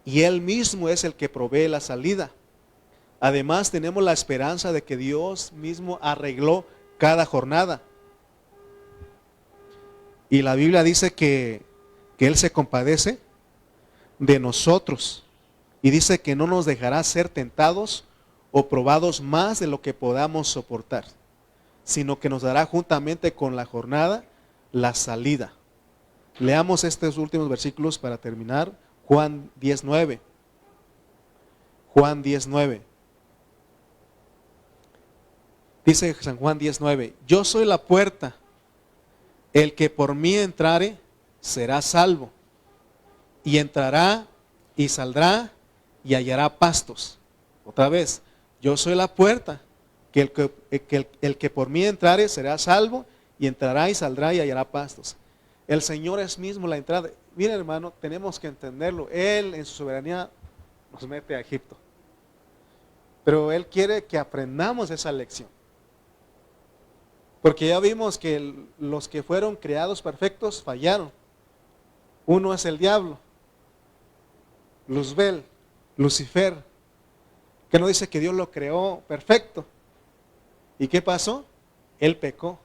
y Él mismo es el que provee la salida. Además tenemos la esperanza de que Dios mismo arregló cada jornada. Y la Biblia dice que Él se compadece de nosotros. Y dice que no nos dejará ser tentados o probados más de lo que podamos soportar, sino que nos dará juntamente con la jornada la salida. Leamos estos últimos versículos para terminar. Juan 10:9. Juan 10:9. Dice San Juan 10:9, yo soy la puerta, el que por mí entrare será salvo, y entrará y saldrá y hallará pastos. Otra vez, yo soy la puerta, que el que por mí entrare será salvo, y entrará y saldrá y hallará pastos. El Señor es mismo la entrada. Miren, hermano, tenemos que entenderlo. Él en su soberanía nos mete a Egipto, pero Él quiere que aprendamos esa lección. Porque ya vimos que los que fueron creados perfectos fallaron. Uno es el diablo, Luzbel, Lucifer, que no dice que Dios lo creó perfecto. ¿Y qué pasó? Él pecó.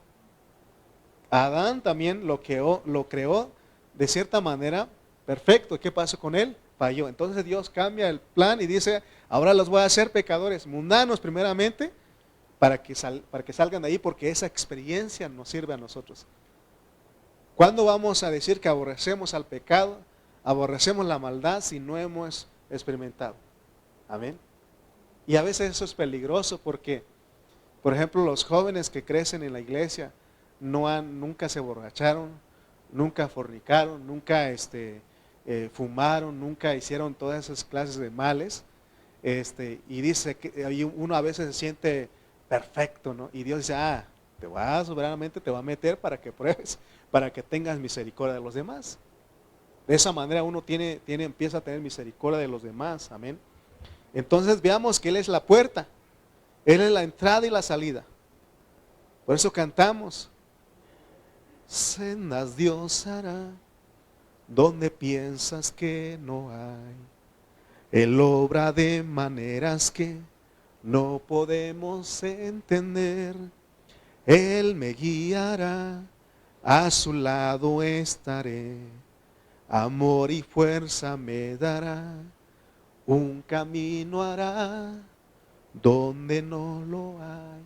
Adán también lo creó de cierta manera perfecto. ¿Qué pasó con él? Falló. Entonces Dios cambia el plan y dice, ahora los voy a hacer pecadores mundanos primeramente, para que salgan de ahí, porque esa experiencia nos sirve a nosotros. ¿Cuándo vamos a decir que aborrecemos al pecado, aborrecemos la maldad si no hemos experimentado? Amén. Y a veces eso es peligroso porque, por ejemplo, los jóvenes que crecen en la iglesia nunca se emborracharon, nunca fornicaron, nunca fumaron, nunca hicieron todas esas clases de males. Y dice que uno a veces se siente perfecto, ¿no? Y Dios dice, soberanamente te va a meter para que pruebes, para que tengas misericordia de los demás. De esa manera uno empieza a tener misericordia de los demás, amén. Entonces veamos que Él es la puerta, Él es la entrada y la salida. Por eso cantamos, sendas Dios hará, donde piensas que no hay. Él obra de maneras que no podemos entender. Él me guiará, a su lado estaré. Amor y fuerza me dará, un camino hará donde no lo hay.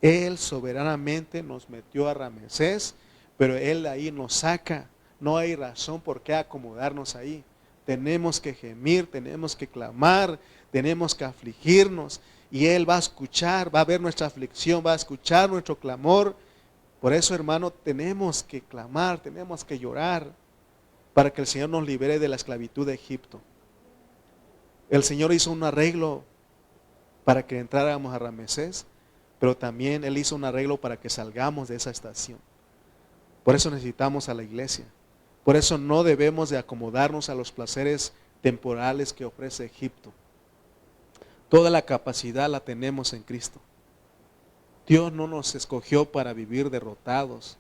Él soberanamente nos metió a Ramesés, pero Él ahí nos saca. No hay razón por qué acomodarnos ahí. Tenemos que gemir, tenemos que clamar, tenemos que afligirnos. Y Él va a escuchar, va a ver nuestra aflicción, va a escuchar nuestro clamor. Por eso, hermano, tenemos que clamar, tenemos que llorar para que el Señor nos libere de la esclavitud de Egipto. El Señor hizo un arreglo para que entráramos a Ramesés, pero también Él hizo un arreglo para que salgamos de esa estación. Por eso necesitamos a la iglesia. Por eso no debemos de acomodarnos a los placeres temporales que ofrece Egipto. Toda la capacidad la tenemos en Cristo. Dios no nos escogió para vivir derrotados.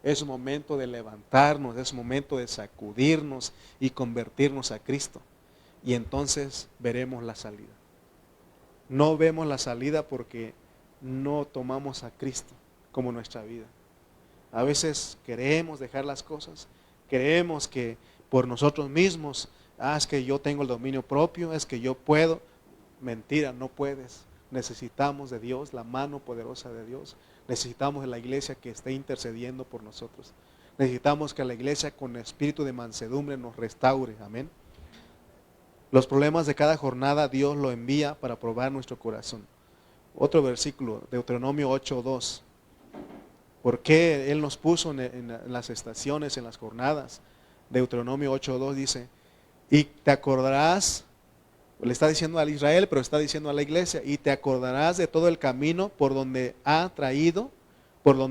Es momento de levantarnos, es momento de sacudirnos y convertirnos a Cristo. Y entonces veremos la salida. No vemos la salida porque no tomamos a Cristo como nuestra vida. A veces queremos dejar las cosas, creemos que por nosotros mismos, es que yo tengo el dominio propio, es que yo puedo. Mentira, no puedes. Necesitamos de Dios, la mano poderosa de Dios. Necesitamos de la iglesia que esté intercediendo por nosotros. Necesitamos que la iglesia con espíritu de mansedumbre nos restaure. Amén. Los problemas de cada jornada Dios lo envía para probar nuestro corazón. Otro versículo, Deuteronomio 8:2. ¿Por qué Él nos puso en las estaciones, en las jornadas? Deuteronomio 8:2 dice, y te acordarás, le está diciendo a Israel, pero está diciendo a la iglesia, y te acordarás de todo el camino por donde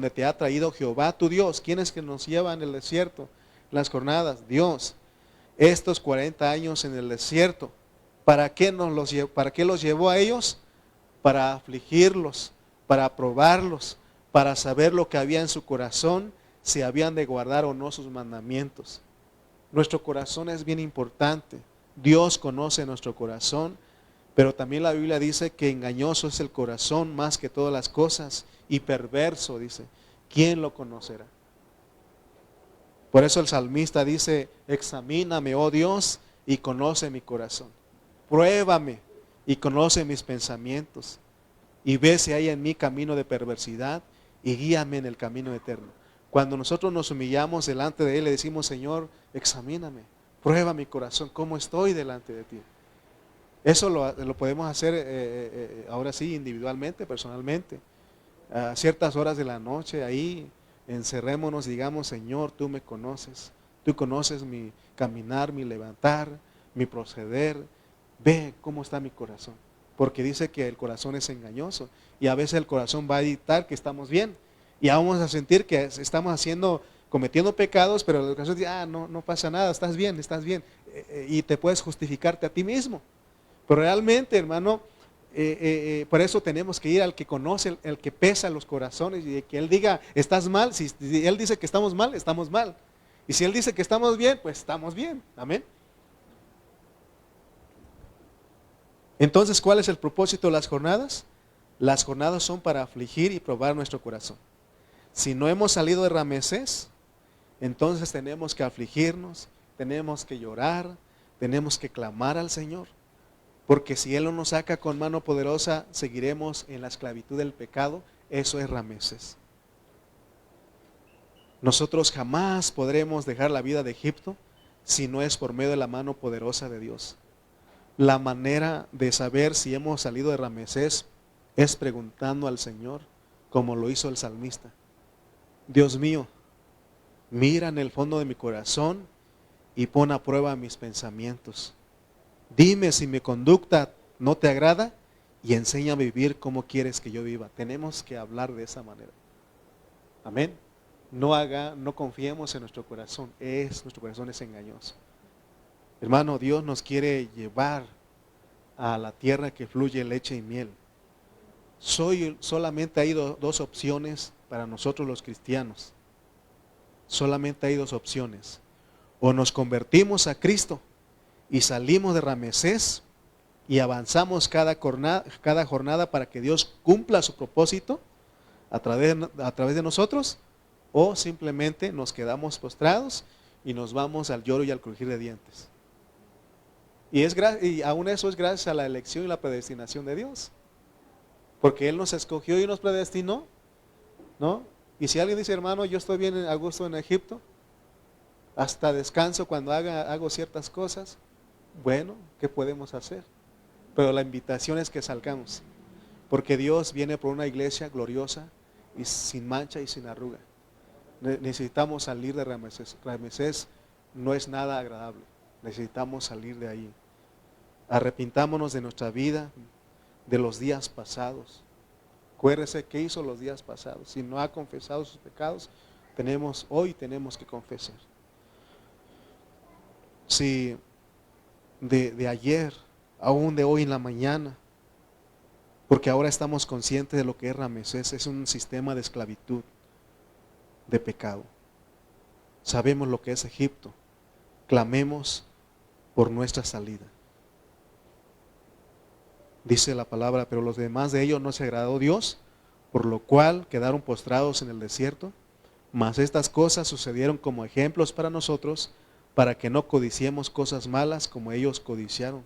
te ha traído Jehová tu Dios. ¿Quién es que nos lleva en el desierto? En las jornadas, Dios. Estos 40 años en el desierto, ¿para qué los llevó a ellos? Para afligirlos, para probarlos, para saber lo que había en su corazón, si habían de guardar o no sus mandamientos. Nuestro corazón es bien importante. Dios conoce nuestro corazón, pero también la Biblia dice que engañoso es el corazón más que todas las cosas y perverso, dice, ¿quién lo conocerá? Por eso el salmista dice, examíname, oh Dios, y conoce mi corazón. Pruébame y conoce mis pensamientos y ve si hay en mí camino de perversidad y guíame en el camino eterno. Cuando nosotros nos humillamos delante de Él, le decimos, Señor, examíname, prueba mi corazón, cómo estoy delante de ti. Eso lo podemos hacer ahora sí, individualmente, personalmente. A ciertas horas de la noche, ahí encerrémonos, digamos, Señor, tú me conoces. Tú conoces mi caminar, mi levantar, mi proceder. Ve cómo está mi corazón. Porque dice que el corazón es engañoso. Y a veces el corazón va a dictar que estamos bien. Y vamos a sentir que estamos cometiendo pecados, pero el corazón dice, no pasa nada, estás bien, estás bien. Y te puedes justificarte a ti mismo. Pero realmente, hermano, por eso tenemos que ir al que conoce, el que pesa los corazones, y que Él diga, estás mal. Si Él dice que estamos mal, estamos mal. Y si Él dice que estamos bien, pues estamos bien. Amén. Entonces, ¿cuál es el propósito de las jornadas? Las jornadas son para afligir y probar nuestro corazón. Si no hemos salido de Ramesés, entonces tenemos que afligirnos, tenemos que llorar, tenemos que clamar al Señor. Porque si Él no nos saca con mano poderosa, seguiremos en la esclavitud del pecado. Eso es Ramesés. Nosotros jamás podremos dejar la vida de Egipto si no es por medio de la mano poderosa de Dios. La manera de saber si hemos salido de Ramesés es preguntando al Señor, como lo hizo el salmista. Dios mío, mira en el fondo de mi corazón y pon a prueba mis pensamientos. Dime si mi conducta no te agrada y enséñame a vivir como quieres que yo viva. Tenemos que hablar de esa manera. Amén. No confiemos en nuestro corazón. Nuestro corazón es engañoso. Hermano, Dios nos quiere llevar a la tierra que fluye leche y miel. Solamente hay dos opciones para nosotros los cristianos. Solamente hay dos opciones. O nos convertimos a Cristo y salimos de Ramesés y avanzamos cada jornada para que Dios cumpla su propósito a través de nosotros, o simplemente nos quedamos postrados y nos vamos al lloro y al crujir de dientes. Y aún eso es gracias a la elección y la predestinación de Dios. Porque Él nos escogió y nos predestinó, ¿no? Y si alguien dice, hermano, yo estoy bien a gusto en Egipto, hasta descanso cuando hago ciertas cosas, bueno, ¿qué podemos hacer? Pero la invitación es que salgamos, porque Dios viene por una iglesia gloriosa y sin mancha y sin arruga. Necesitamos salir de Ramesés. Ramesés no es nada agradable. Necesitamos salir de ahí. Arrepintámonos de nuestra vida, de los días pasados. Acuérdese qué hizo los días pasados. Si no ha confesado sus pecados, hoy tenemos que confesar. Si de ayer, aún de hoy en la mañana, porque ahora estamos conscientes de lo que es Ramesés, es un sistema de esclavitud, de pecado. Sabemos lo que es Egipto. Clamemos por nuestra salida. Dice la palabra, pero los demás de ellos no se agradó Dios, por lo cual quedaron postrados en el desierto. Mas estas cosas sucedieron como ejemplos para nosotros, para que no codiciemos cosas malas como ellos codiciaron.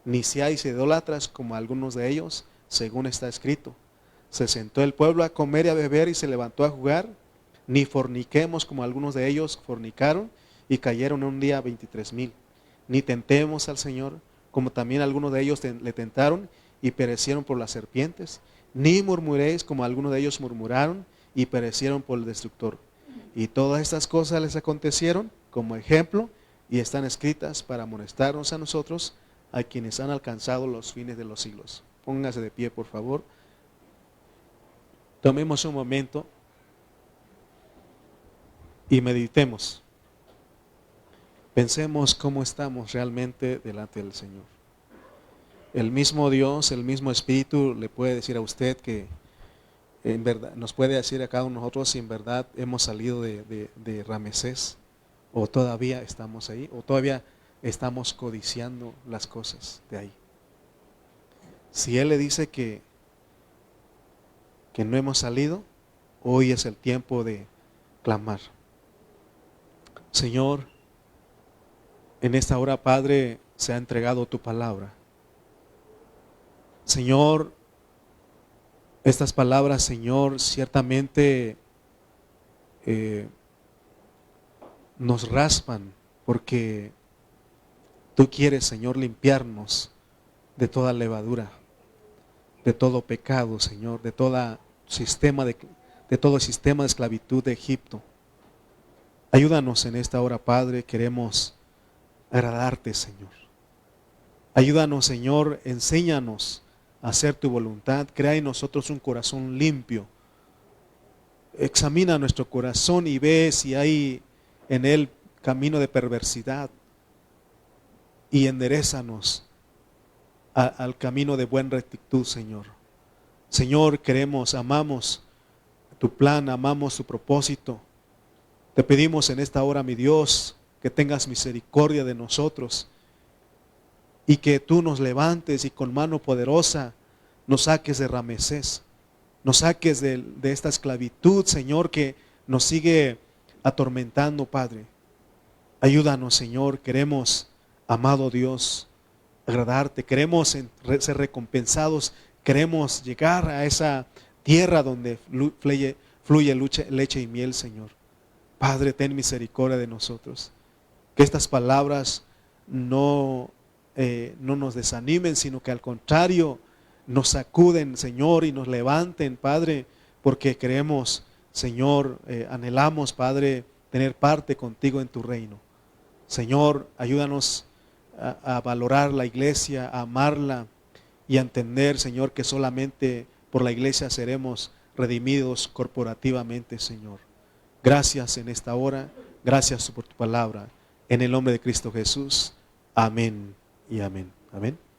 Ni seáis idólatras como algunos de ellos, según está escrito. Se sentó el pueblo a comer y a beber y se levantó a jugar. Ni forniquemos como algunos de ellos fornicaron y cayeron en un día 23,000. Ni tentemos al Señor, como también algunos de ellos le tentaron y perecieron por las serpientes. Ni murmuréis como algunos de ellos murmuraron y perecieron por el destructor. Y todas estas cosas les acontecieron como ejemplo y están escritas para amonestarnos a nosotros, a quienes han alcanzado los fines de los siglos. Póngase de pie, por favor. Tomemos un momento y meditemos. Pensemos cómo estamos realmente delante del Señor. El mismo Dios, el mismo Espíritu le puede decir a usted que en verdad, nos puede decir a cada uno de nosotros si en verdad hemos salido de Ramesés, o todavía estamos ahí, o todavía estamos codiciando las cosas de ahí. Si Él le dice que no hemos salido, hoy es el tiempo de clamar. Señor, en esta hora, Padre, se ha entregado tu palabra. Señor, estas palabras, Señor, ciertamente eh, nos raspan, porque tú quieres, Señor, limpiarnos de toda levadura, de todo pecado, Señor, de todo sistema de esclavitud de Egipto. Ayúdanos en esta hora, Padre, queremos agradarte, Señor. Ayúdanos, Señor, enséñanos a hacer tu voluntad, crea en nosotros un corazón limpio. Examina nuestro corazón y ve si hay en él camino de perversidad, y enderézanos al camino de buena rectitud, Señor. Señor, queremos, amamos tu plan, amamos tu propósito. Te pedimos en esta hora, mi Dios, que tengas misericordia de nosotros y que tú nos levantes y con mano poderosa nos saques de Ramesés, nos saques de esta esclavitud, Señor, que nos sigue atormentando, Padre. Ayúdanos, Señor, queremos, amado Dios, agradarte, queremos ser recompensados, queremos llegar a esa tierra donde fluye leche y miel, Señor. Padre, ten misericordia de nosotros. Que estas palabras no nos desanimen, sino que al contrario nos sacuden, Señor, y nos levanten, Padre, porque queremos, Señor, anhelamos, Padre, tener parte contigo en tu reino. Señor, ayúdanos a valorar la iglesia, a amarla y a entender, Señor, que solamente por la iglesia seremos redimidos corporativamente, Señor. Gracias en esta hora, gracias por tu palabra. En el nombre de Cristo Jesús, amén y amén. Amén.